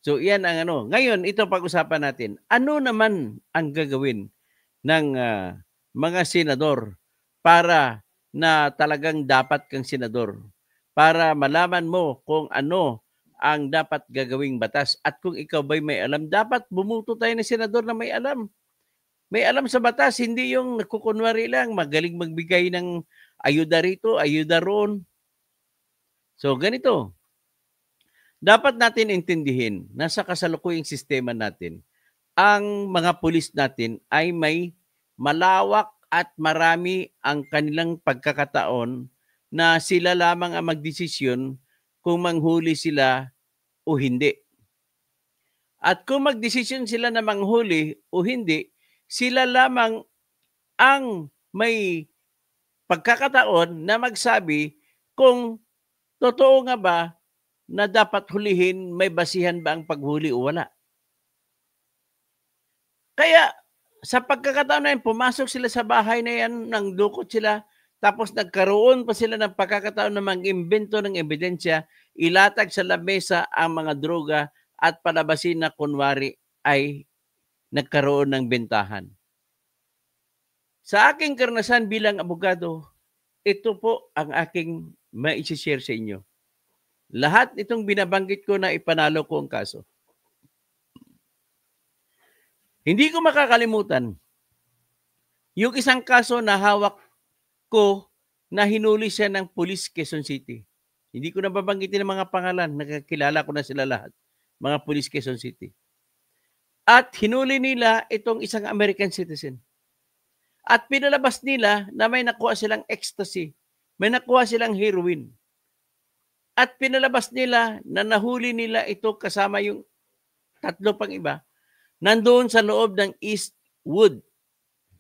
So, yan ang Ngayon, ito pag-usapan natin. Ano naman ang gagawin ng mga senador para na talagang dapat kang senador? Para malaman mo kung ano ang dapat gagawing batas. At kung ikaw ba'y may alam, dapat bumuto tayo ng senador na may alam. May alam sa batas, hindi yung nagkukunwari lang, magaling magbigay ng ayuda rito, ayuda roon. So, ganito. Dapat natin intindihin na sa kasalukuyang sistema natin, ang mga pulis natin ay may malawak at marami ang kanilang pagkakataon na sila lamang ang magdesisyon kung manghuli sila o hindi. At kung magdesisyon sila na manghuli o hindi, sila lamang ang may pagkakataon na magsabi kung totoo nga ba na dapat hulihin, may basihan ba ang paghuli o wala. Kaya sa pagkakataon na yan, pumasok sila sa bahay na yan, nang dukot sila, tapos nagkaroon pa sila ng pagkakataon na mag-imbento ng ebidensya, ilatag sa lamesa ang mga droga at palabasin na kunwari ay nagkaroon ng bentahan. Sa aking karanasan bilang abogado, ito po ang aking mai-share sa inyo. Lahat itong binabanggit ko na ipanalo ko ang kaso. Hindi ko makakalimutan yung isang kaso na hawak ko na hinuli siya ng Police Quezon City. Hindi ko na babanggitin ang mga pangalan, nakakilala ko na sila lahat, mga Police Quezon City. At hinuli nila itong isang American citizen. At pinalabas nila na may nakuha silang ecstasy, may nakuha silang heroin. At pinalabas nila na nahuli nila ito kasama yung tatlo pang iba, nandoon sa loob ng Eastwood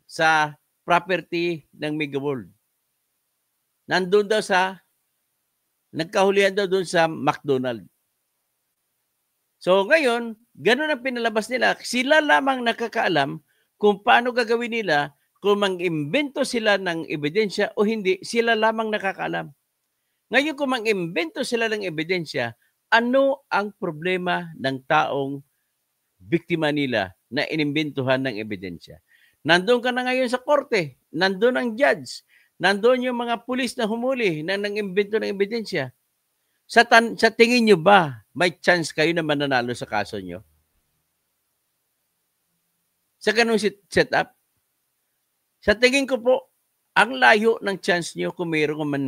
sa property ng Mega World. Nandoon daw nagkahulihan daw doon sa McDonald's. So ngayon, ganun ang pinalabas nila. Sila lamang nakakaalam kung paano gagawin nila, kung mang-imbento sila ng ebidensya o hindi, sila lamang nakakaalam. Ngayon, kung mang-imbento sila ng ebidensya, ano ang problema ng taong biktima nila na inimbentuhan ng ebidensya? Nandun ka na ngayon sa korte, nandun ang judge, nandun yung mga pulis na humuli na nang-imbento ng ebidensya. Sa tingin nyo ba, may chance kayo na mananalo sa kaso nyo? Sa ganung setup? Sa tingin ko po, ang layo ng chance nyo kung mayroon man,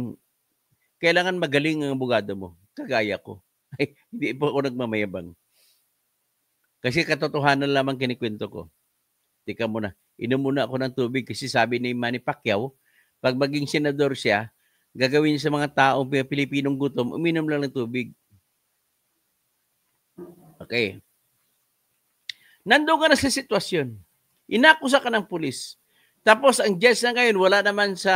kailangan magaling ang abogado mo. Kagaya ko. Ay, hindi po ako nagmamayabang. Kasi katotohanan lamang kinikwento ko. Tika muna, inom muna ako ng tubig kasi sabi ni Manny Pacquiao, pag maging senador siya, gagawin niya sa mga taong Pilipinong gutom, uminom lang ng tubig. Okay. Nandun ka na sa sitwasyon. Inakusa ka ng pulis. Tapos ang judge na ngayon, wala naman sa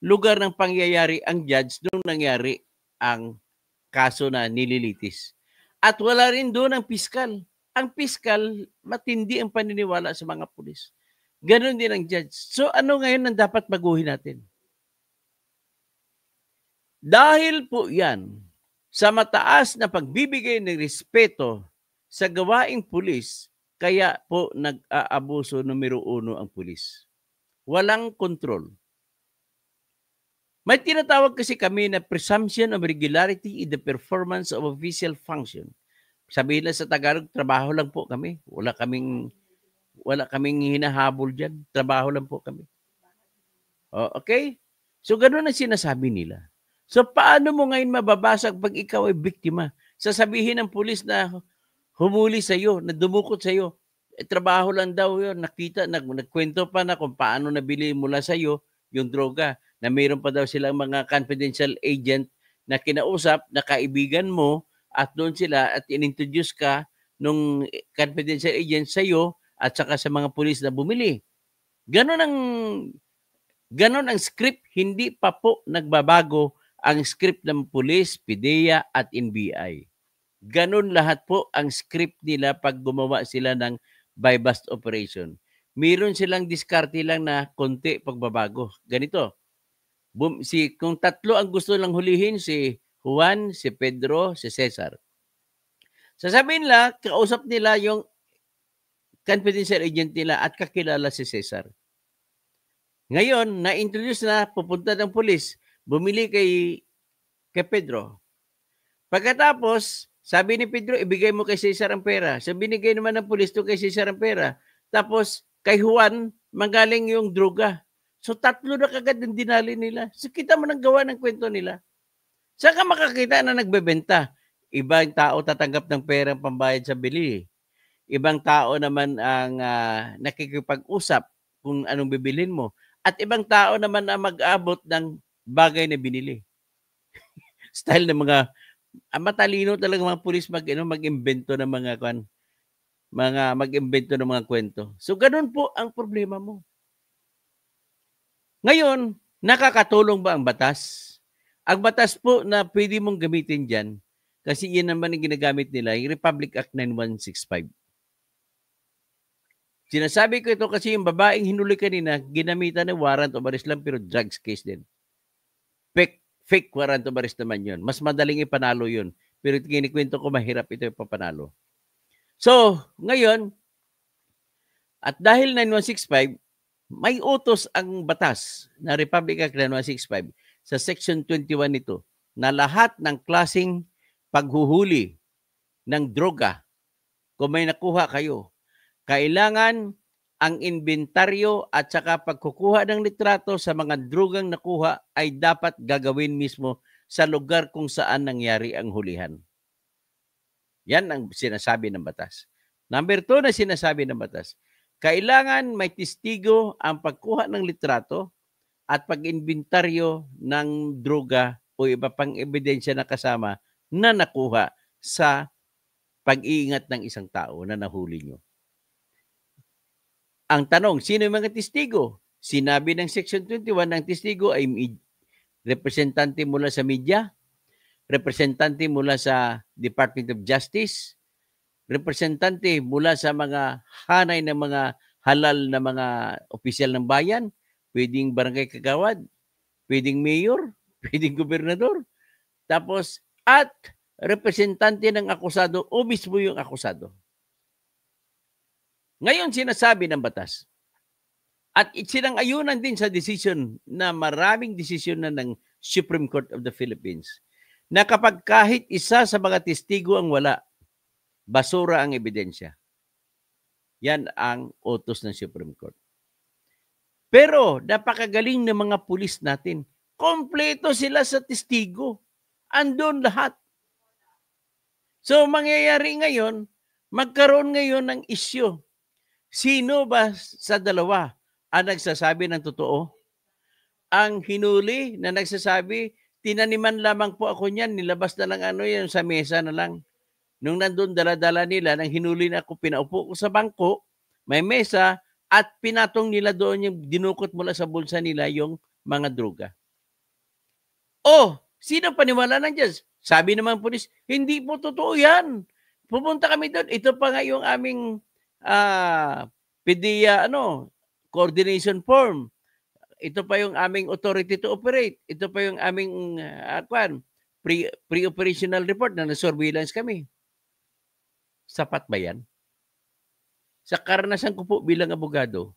lugar ng pangyayari ang judge nung nangyari ang kaso na nililitis. At wala rin doon ang piskal. Ang piskal, matindi ang paniniwala sa mga pulis. Ganon din ang judge. So ano ngayon ang dapat baguhin natin? Dahil po yan sa mataas na pagbibigay ng respeto sa gawaing pulis, kaya po nag-aabuso numero 1 ang pulis. Walang kontrol. May tinatawag kasi kami na presumption of regularity in the performance of official function. Sabihin lang sa Tagalog, trabaho lang po kami. Wala kaming hinahabol dyan. Trabaho lang po kami. Okay? So, ganun ang sinasabi nila. So, paano mo ngayon mababasag pag ikaw ay biktima? Sasabihin ng pulis na humuli sa iyo, na dumukot sa iyo, trabaho lang daw yun, nagkwento pa na kung paano nabili mula sa iyo yung droga, na mayroon pa daw silang mga confidential agent na kinausap, na kaibigan mo, at doon sila at inintroduce ka nung confidential agent sa iyo at saka sa mga pulis na bumili. Ganon ang script, hindi pa po nagbabago ang script ng pulis, PIDEA at NBI. Ganon lahat po ang script nila pag gumawa sila ng buy-bust operation. Meron silang diskarte lang na konti pagbabago. Ganito, kung tatlo ang gusto lang hulihin, si Juan, si Pedro, si Cesar. Sasabihin nila, kausap nila yung confidential agent nila at kakilala si Cesar. Ngayon, na-introduce na, pupunta ng pulis, bumili kay Pedro. Pagkatapos, sabi ni Pedro, ibigay mo kay Cesar ang pera. So, binigay naman ng pulis to kay Cesar ang pera. Tapos, kay Juan, manggaling yung droga. So, tatlo na kagad ang dinali nila. So, kita mo nang gawa ng kwento nila. Saan ka makakita na nagbebenta? Ibang tao tatanggap ng perang pambayad sa bili. Ibang tao naman ang nakikipag-usap kung anong bibilhin mo. At ibang tao naman ang mag-abot ng bagay na binili. Style ng mga matalino talaga mga pulis mag-imbento ng mag-imbento ng mga kwento. So ganun po ang problema mo. Ngayon, nakakatulong ba ang batas? Ang batas po na pwede mong gamitin diyan kasi yan naman ang ginagamit nila, yung Republic Act 9165. Sinasabi ko ito kasi yung babaeng hinuli kanina, ginamitan ng warrant of arrest lang pero drugs case din. Fake warrant of arrest naman yun. Mas madaling ipanalo yun. Pero kinikwento ko, mahirap ito ipapanalo. So, ngayon, at dahil 9165, may utos ang batas na Republic Act 9165 sa Section 21 nito na lahat ng klaseng paghuhuli ng droga, kung may nakuha kayo, kailangan ang inventaryo at saka pagkukuha ng litrato sa mga drogang nakuha ay dapat gagawin mismo sa lugar kung saan nangyari ang hulihan. Yan ang sinasabi ng batas. Number 2 na sinasabi ng batas, kailangan may testigo ang pagkuha ng litrato at pag-inventaryo ng droga o iba pang ebidensya na kasama na nakuha sa pag-iingat ng isang tao na nahuli nyo. Ang tanong, sino yung mga testigo? Sinabi ng Section 21, ang testigo ay representante mula sa media, representante mula sa Department of Justice, representante mula sa mga hanay ng mga halal na mga opisyal ng bayan, pwedeng barangay kagawad, pwedeng mayor, pwedeng gobernador, tapos at representante ng akusado o mismo yung akusado. Ngayon sinasabi ng batas at sinang-ayunan din sa decision na maraming decision na ng Supreme Court of the Philippines na kapag kahit isa sa mga testigo ang wala, basura ang ebidensya. Yan ang utos ng Supreme Court. Pero napakagaling ng mga pulis natin. Kompleto sila sa testigo. Andun lahat. So mangyayari ngayon, magkaroon ngayon ng issue. Sino ba sa dalawa ang nagsasabi ng totoo? Ang hinuli na nagsasabi, tinaniman lamang po ako niyan, nilabas na lang yan sa mesa na lang. Nung nandun dala-dala nila, nang hinuli na ako, pinaupo ko sa bangko, may mesa, at pinatong nila doon yung dinukot mula sa bulsa nila yung mga droga. Oh, sino paniwala ng Diyos? Sabi naman pulis, hindi po totoo yan. Pupunta kami doon. Ito pa nga yung aming PIDEA coordination form. Ito pa yung aming authority to operate. Ito pa yung aming pre-operational report na na-surveillance kami. Sapat ba yan? Sa karanasan ko po bilang abogado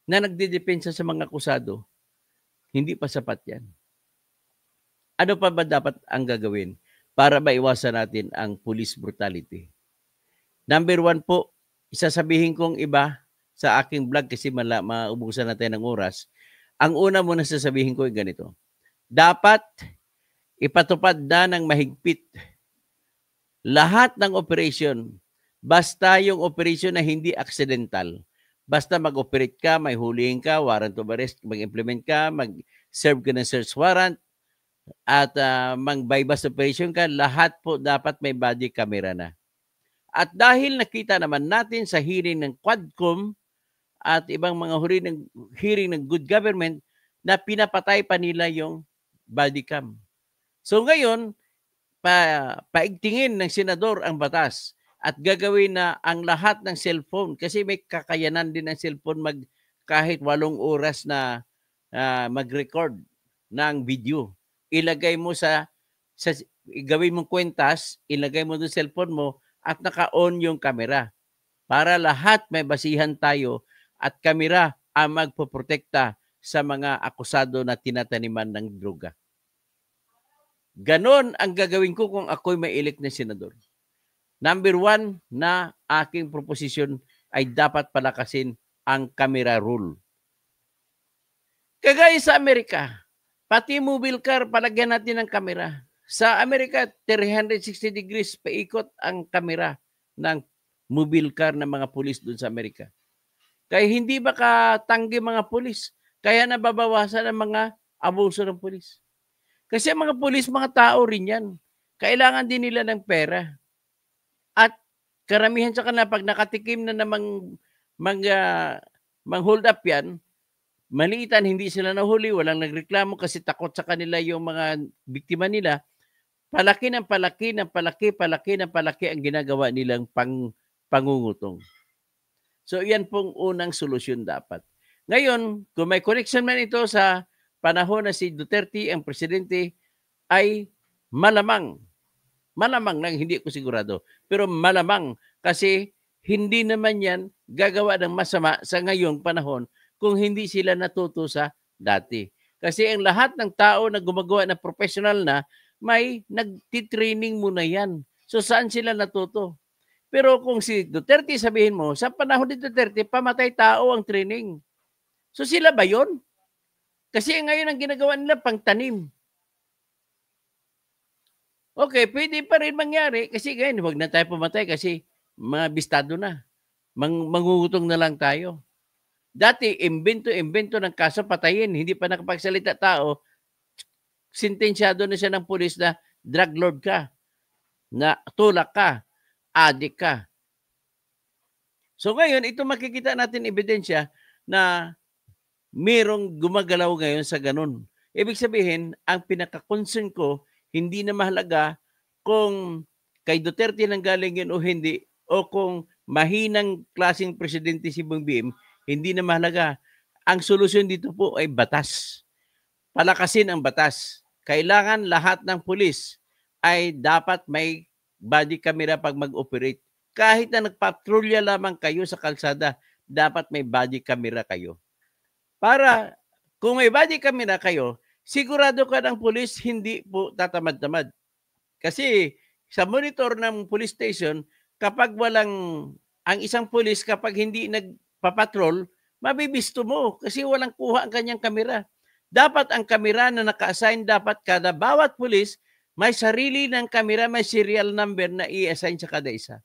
na nagdedepensa sa mga akusado, hindi pa sapat yan. Ano pa ba dapat ang gagawin para maiwasan natin ang police brutality? Number 1 po, isasabihin kong iba sa aking vlog kasi maubusan natin ng oras. Ang una muna sasabihin ko ay ganito. Dapat ipatupad na ng mahigpit lahat ng operation, basta yung operation na hindi accidental. Basta mag-operate ka, may hulihin ka, warrant of arrest, mag-implement ka, mag-serve ka ng search warrant, at mag-buy-bust operation ka, lahat po dapat may body camera na. At dahil nakita naman natin sa hearing ng Quadcom at ibang mga hearing ng good government na pinapatay pa nila yung body cam. So ngayon, paigtingin ng senador ang batas at gagawin na ang lahat ng cellphone, kasi may kakayanan din ang cellphone kahit 8 oras na mag-record ng video. Ilagay mo gawin mong kwentas, ilagay mo doon cellphone mo at naka-on yung camera para lahat may basihan tayo at kamera ang magpoprotekta sa mga akusado na tinataniman ng droga. Ganon ang gagawin ko kung ako'y mai-elect na senador. Number 1 na aking proposisyon ay dapat palakasin ang camera rule. Kagaya sa Amerika, pati mobile car, palagyan natin ng kamera. Sa Amerika, 360 degrees paikot ang kamera ng mobile car ng mga pulis doon sa Amerika. Kaya hindi makatanggi mga pulis. Kaya nababawasan ang mga abuso ng pulis. Kasi ang mga pulis, mga tao rin yan. Kailangan din nila ng pera. At karamihan sa kanila, pag nakatikim na namang hold up yan, maliitan, hindi sila nahuli, walang nagreklamo kasi takot sa kanila yung mga biktima nila, palaki ang ginagawa nilang pangungutong. So, yan pong unang solusyon dapat. Ngayon, kung may connection man ito sa panahon na si Duterte ang presidente, ay malamang lang, hindi ko sigurado, pero malamang kasi hindi naman yan gagawa ng masama sa ngayong panahon kung hindi sila natuto sa dati. Kasi ang lahat ng tao na gumagawa na professional na, may nagtitraining muna yan. So saan sila natuto? Pero kung si Duterte, sabihin mo, sa panahon ni Duterte, pamatay tao ang training. So sila ba yun? Kasi ngayon ang ginagawa nila pangtanim. Okay, pwede pa rin mangyari kasi ngayon huwag na tayo pumatay kasi mga bistado na. Mangungutong na lang tayo. Dati, imbento ng kaso, patayin. Hindi pa nakapagsalita tao, sentensyado na siya ng pulis na drug lord ka, na tulak ka, adik ka. So ngayon, ito makikita natin ebidensya na mayroong gumagalaw ngayon sa ganun. Ibig sabihin, ang pinaka-concern ko, hindi na mahalaga kung kay Duterte nang galing yun o hindi, o kung mahinang klaseng presidente si BBM, hindi na mahalaga. Ang solusyon dito po ay batas. Palakasin ang batas. Kailangan lahat ng pulis ay dapat may body camera pag mag-operate. Kahit na nagpatrolya lamang kayo sa kalsada, dapat may body camera kayo. Para kung may body camera kayo, sigurado ka ng pulis hindi po tatamad-tamad. Kasi sa monitor ng police station, kapag ang isang pulis, kapag hindi nagpapatrol, mabibisto mo kasi walang kuha ang kanyang kamera. Dapat ang kamera na naka-assign, dapat kada bawat pulis, may sarili ng kamera, may serial number na i-assign sa kada isa.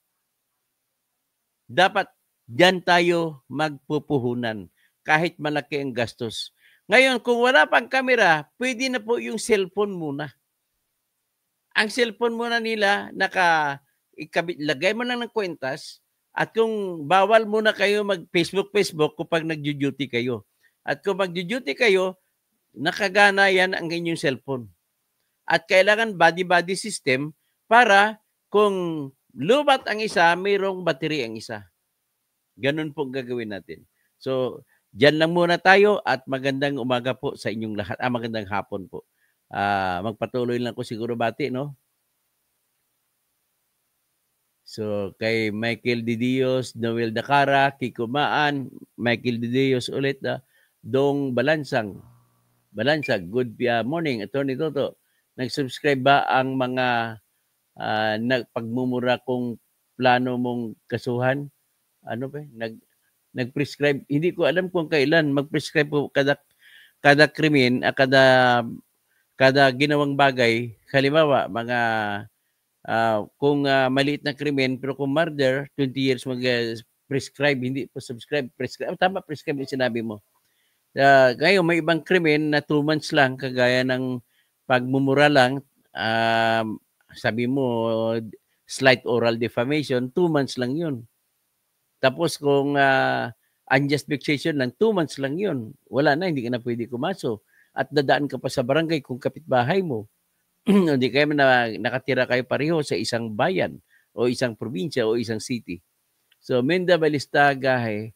Dapat diyan tayo magpupuhunan kahit malaki ang gastos. Ngayon, kung wala pang kamera, pwede na po yung cellphone muna. Ang cellphone muna nila, lagay mo lang ng kwentas, at kung bawal muna kayo mag-Facebook kapag nag-duty kayo. At kung mag-duty kayo, nakagana yan ang inyong cellphone. At kailangan body-body system para kung lubat ang isa, mayroong battery ang isa. Ganun po gagawin natin. So, diyan lang muna tayo at magandang umaga po sa inyong lahat. Magandang hapon po. Magpatuloy lang ko siguro bati, no? So, kay Michael De Dios, Noel Dacara, Kiko Maan, Michael De Dios ulit, Dong Balansag, good morning, Attorney Toto. Nag-subscribe ba ang mga pagmumura kong plano mong kasuhan? Ano ba? Nag-prescribe. Hindi ko alam kung kailan mag-prescribe po kada krimen, kada ginawang bagay. Halimbawa, mga kung maliit na krimen, pero kung murder, 20 years mag-prescribe, hindi po subscribe, prescribe. Tama, prescribe yung sinabi mo. Ngayon, may ibang krimen na 2 months lang, kagaya ng pagmumura lang, sabi mo, slight oral defamation, 2 months lang yun. Tapos kung unjust vexation lang, 2 months lang yun. Wala na, hindi ka na pwede kumaso. At dadaan ka pa sa barangay kung kapitbahay mo. Hindi kayo nakatira kayo pareho sa isang bayan o isang probinsya o isang city. So, Menda Balistagahe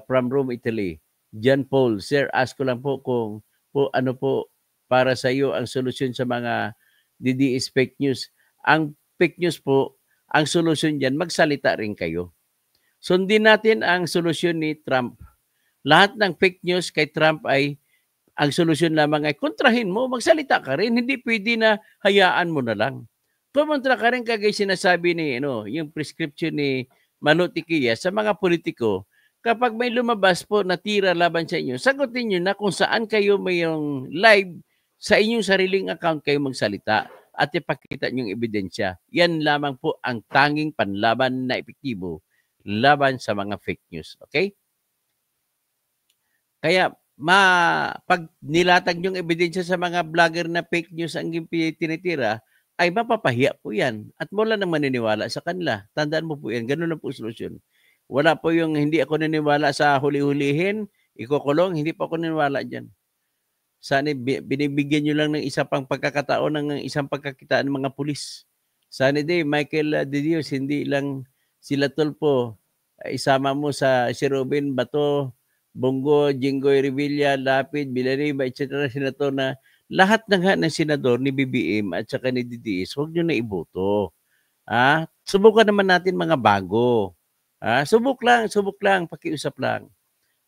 from Rome, Italy. John Paul, Sir, ask ko lang po kung ano po para sa iyo ang solusyon sa mga DDS fake news. Ang fake news po, ang solusyon dyan, magsalita rin kayo. Sundin natin ang solusyon ni Trump. Lahat ng fake news kay Trump ay ang solusyon lamang ay kontrahin mo, magsalita ka rin. Hindi pwede na hayaan mo na lang. Kumontra ka rin kagay sinasabi ni, yung prescription ni Manu Tiquilla sa mga politiko. Kapag may lumabas po na tira laban sa inyo, sagutin nyo na kung saan kayo mayong live sa inyong sariling account kayo magsalita at ipakita nyo yung ebidensya. Yan lamang po ang tanging panlaban na epektibo laban sa mga fake news. Okay? Kaya pag nilatag yung ebidensya sa mga vlogger na fake news ang tinitira, ay mapapahiya po yan. At wala nang maniniwala sa kanila. Tandaan mo po yan. Ganun lang po solusyon. Wala po yung hindi ako naniniwala sa huli-hulihin, ikukulong, hindi po ako naniniwala dyan. Sana binibigyan nyo lang ng isa pang pagkakataon ng isang pagkakitaan ng mga pulis. Sana Michael De Dios, hindi lang sila Tulpo, isama mo sa si Robin Bato, Bongo, Jinggoy Revilla, Lapid, Villarriba, etc. Senator na lahat ng senador ni BBM at saka ni DDS, huwag nyo na iboto. Subukan naman natin mga bago. Subok lang, pakiusap lang.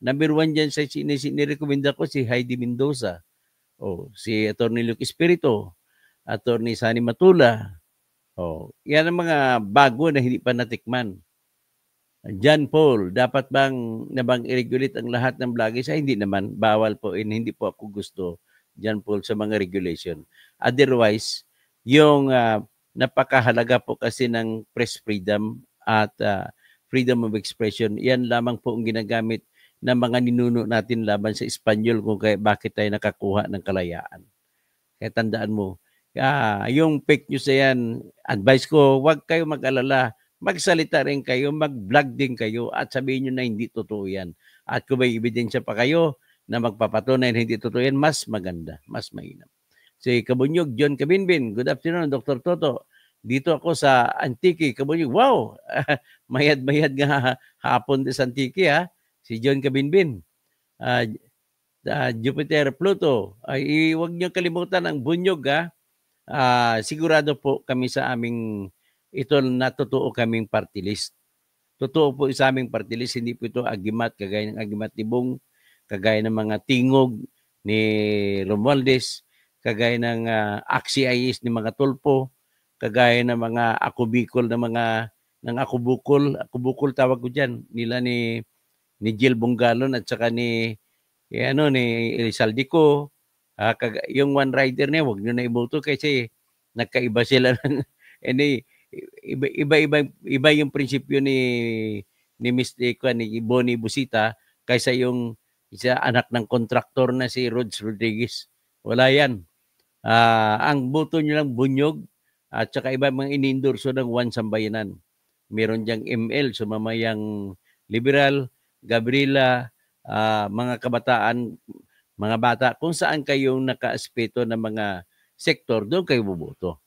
Number 1 dyan sa nirekomenda ko si Heidi Mendoza, si Atty. Luke Espiritu, Atty. Sani Matula. Yan ang mga bago na hindi pa natikman. John Paul, dapat bang i-regulate ang lahat ng vloggers? Hindi naman, bawal po. Hindi po ako gusto, John Paul, sa mga regulation. Otherwise, yung napakahalaga po kasi ng press freedom at freedom of expression, yan lamang po ang ginagamit ng mga ninuno natin laban sa Espanyol kung bakit tayo nakakuha ng kalayaan. Kaya tandaan mo, yung fake news na yan, advice ko, huwag kayo mag-alala. Magsalita rin kayo, mag-vlog din kayo at sabihin nyo na hindi totoo yan. At kung may ebidensya pa kayo na magpapatunay na hindi totoo yan, mas maganda, mas mainam. Si Kabunyog, John Kabinbin, good afternoon, Dr. Toto. Dito ako sa Antique, Kabunyog. Wow, mayad-mayad nga hapon sa Antique, si John Kabinbin. Jupiter, Pluto, ay huwag nyo kalimutan ang Bunyog, sigurado po kami sa aming ito na totoo kaming party list. Totoo po sa aming party list, hindi po ito agimat, kagaya ng agimat ni Bong, kagaya ng mga tingog ni Romualdez, kagaya ng AXIS ni mga Tulpo, kagaya ng mga Akubikol ng Akubukol tawag ko dyan, nila ni Jill Bongalon at saka ni Elizaldico, yung one rider niya, wag nyo na iboto kasi nagkaiba sila ng iba yung prinsipyo ni Bonnie Busita kaysa yung isa anak ng kontraktor na si Rods Rodriguez. Wala yan. Ang boto nyo lang Bunyog at saka iba mga inindorso ng One Sambayanan. Meron diyang ML, sumamayang liberal, Gabriela, mga kabataan, mga bata, kung saan kayong naka-aspeto ng mga sektor, doon kayo buboto.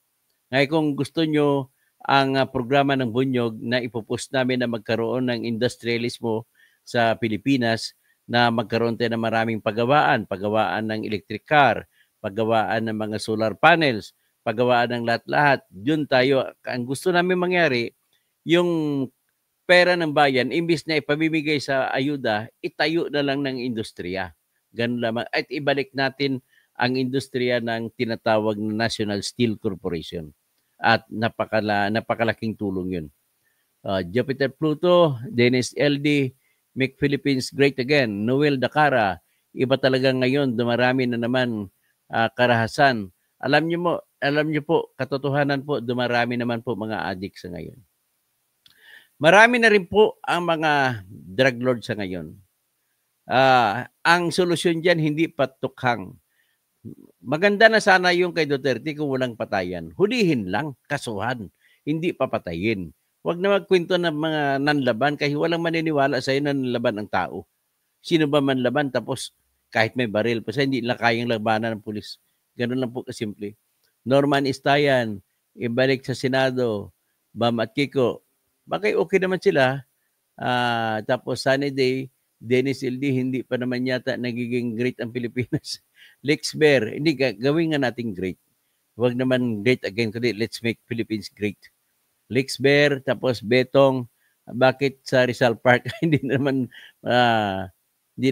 Ngayon kung gusto nyo ang programa ng Bunyog na ipopost namin na magkaroon ng industrialismo sa Pilipinas, na magkaroon tayo ng maraming paggawaan ng electric car, paggawaan ng mga solar panels, paggawaan ng lahat-lahat, yun tayo. Ang gusto namin mangyari, yung pera ng bayan, imbis na ipamimigay sa ayuda, itayo na lang ng industriya. Ganun lamang. At ibalik natin ang industriya ng tinatawag na National Steel Corporation. At napakalaking tulong yun. Jupiter Pluto, Dennis LD, Make Philippines Great Again, Noel Dacara, iba talaga ngayon, dumarami na naman karahasan. Alam niyo po, katotohanan po, dumarami naman po mga addicts sa ngayon. Marami na rin po ang mga drug lord sa ngayon. Ang solusyon dyan, hindi patukhang. Maganda na sana yung kay Duterte kung walang patayan. Hulihin lang, kasuhan. hindi papatayin. Huwag na magkwento ng mga nanlaban kasi walang maniniwala sa'yo na nanlaban ang tao. Sino ba manlaban tapos kahit may baril pa siya, hindi nila kayang labanan ng pulis. Ganun lang po kasimple. Norman Istayan, ibalik sa Senado, Bam at Kiko. Bakit okay naman sila? Tapos Sunny Day, Dennis LD, hindi pa naman yata nagiging great ang Pilipinas. Lex Bear, hindi, gawin nga natin great. Huwag naman great again, kundi let's make Philippines great. Lex Bear, tapos Betong, bakit sa Rizal Park hindi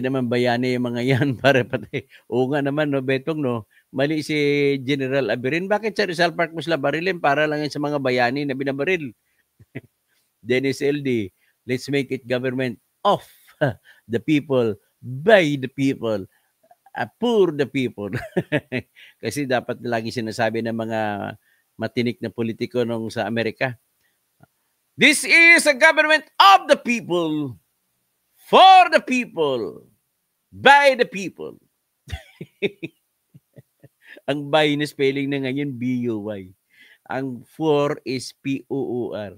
naman bayani yung mga yan para patay. Oo nga naman, no, Betong, no? Mali si General Abirin. Bakit sa Rizal Park mo sila barilin? Para lang yan sa mga bayani na binabaril. Dennis LD, let's make it government of the people, by the people, for the people. Kasi dapat lagi sinasabi ng mga matinik na politiko nung sa Amerika, this is a government of the people, for the people, by the people. Ang by na spelling na ngayon, B-U-Y. Ang for is P-O-O-R.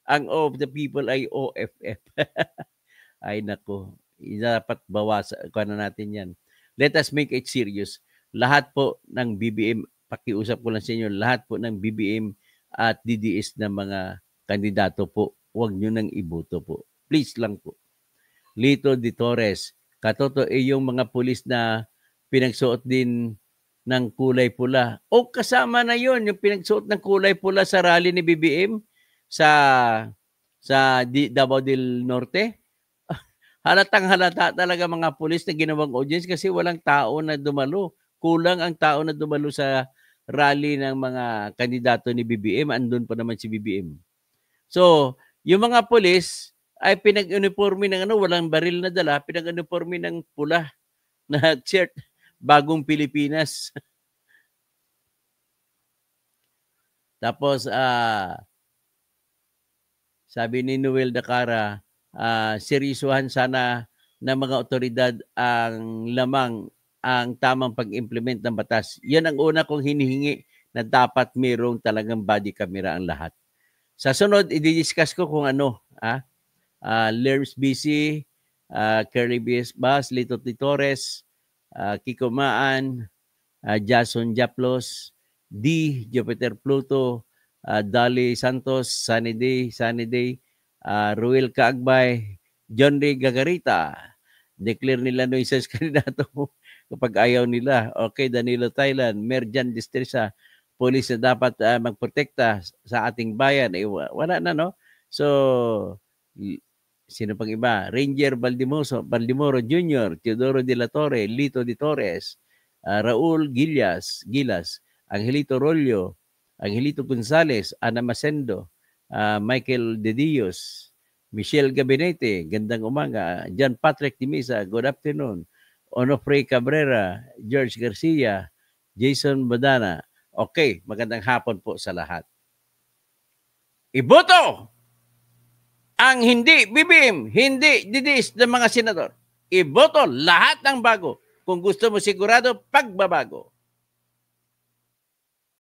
Ang of the people ay O-F-F. Ay nako, dapat bawasan na natin yan. Let us make it serious. Lahat po ng BBM, pakiusap ko lang sa inyo, lahat po ng BBM at DDS na mga kandidato po, huwag nyo nang iboto po. Please lang po. Lito de Torres, katoto yung mga pulis na pinagsuot din ng kulay pula. O kasama na yon yung pinagsuot ng kulay pula sa rally ni BBM sa Davao del Norte. Halatang halata talaga mga pulis na ginawang audience kasi walang tao na dumalo. Kulang ang tao na dumalo sa rally ng mga kandidato ni BBM. Andun pa naman si BBM. So, yung mga pulis ay pinag-uniforme ng walang baril na dala, pinag-uniforme ng pula na shirt, Bagong Pilipinas. Tapos, sabi ni Noel Dacara, seryosohan sana ng mga otoridad ang tamang pag-implement ng batas. Yan ang una kong hinihingi na dapat mayroong talagang body camera ang lahat. Sa sunod, i-discuss ko kung ano. Lerms BC, Curly Bas, Lito Torres, Kiko Maan, Jason Japlos, D. Jupiter Pluto, Dali Santos, Sunny Day, Ruel Kaagbay, John Ray Gagarita. Declare nila nuisance kandidato kapag ayaw nila. Okay, Danilo Thailand, Merjan Distresa, police na dapat magprotekta sa ating bayan. Wala na, no? So, sino pang iba? Ranger Baldimoro Jr., Teodoro de la Torre, Lito de Torres, Raul Gilas, Angelito Rollo, Angelito Gonzales, Ana Masendo, Michael De Dios, Michelle Gabinete, gandang umaga, John Patrick Dimisa, good afternoon, Onofre Cabrera, George Garcia, Jason Badana. Okay, magandang hapon po sa lahat. Iboto ang hindi BBM, hindi DDS ng mga senador. Iboto lahat ng bago. Kung gusto mo sigurado, pagbabago.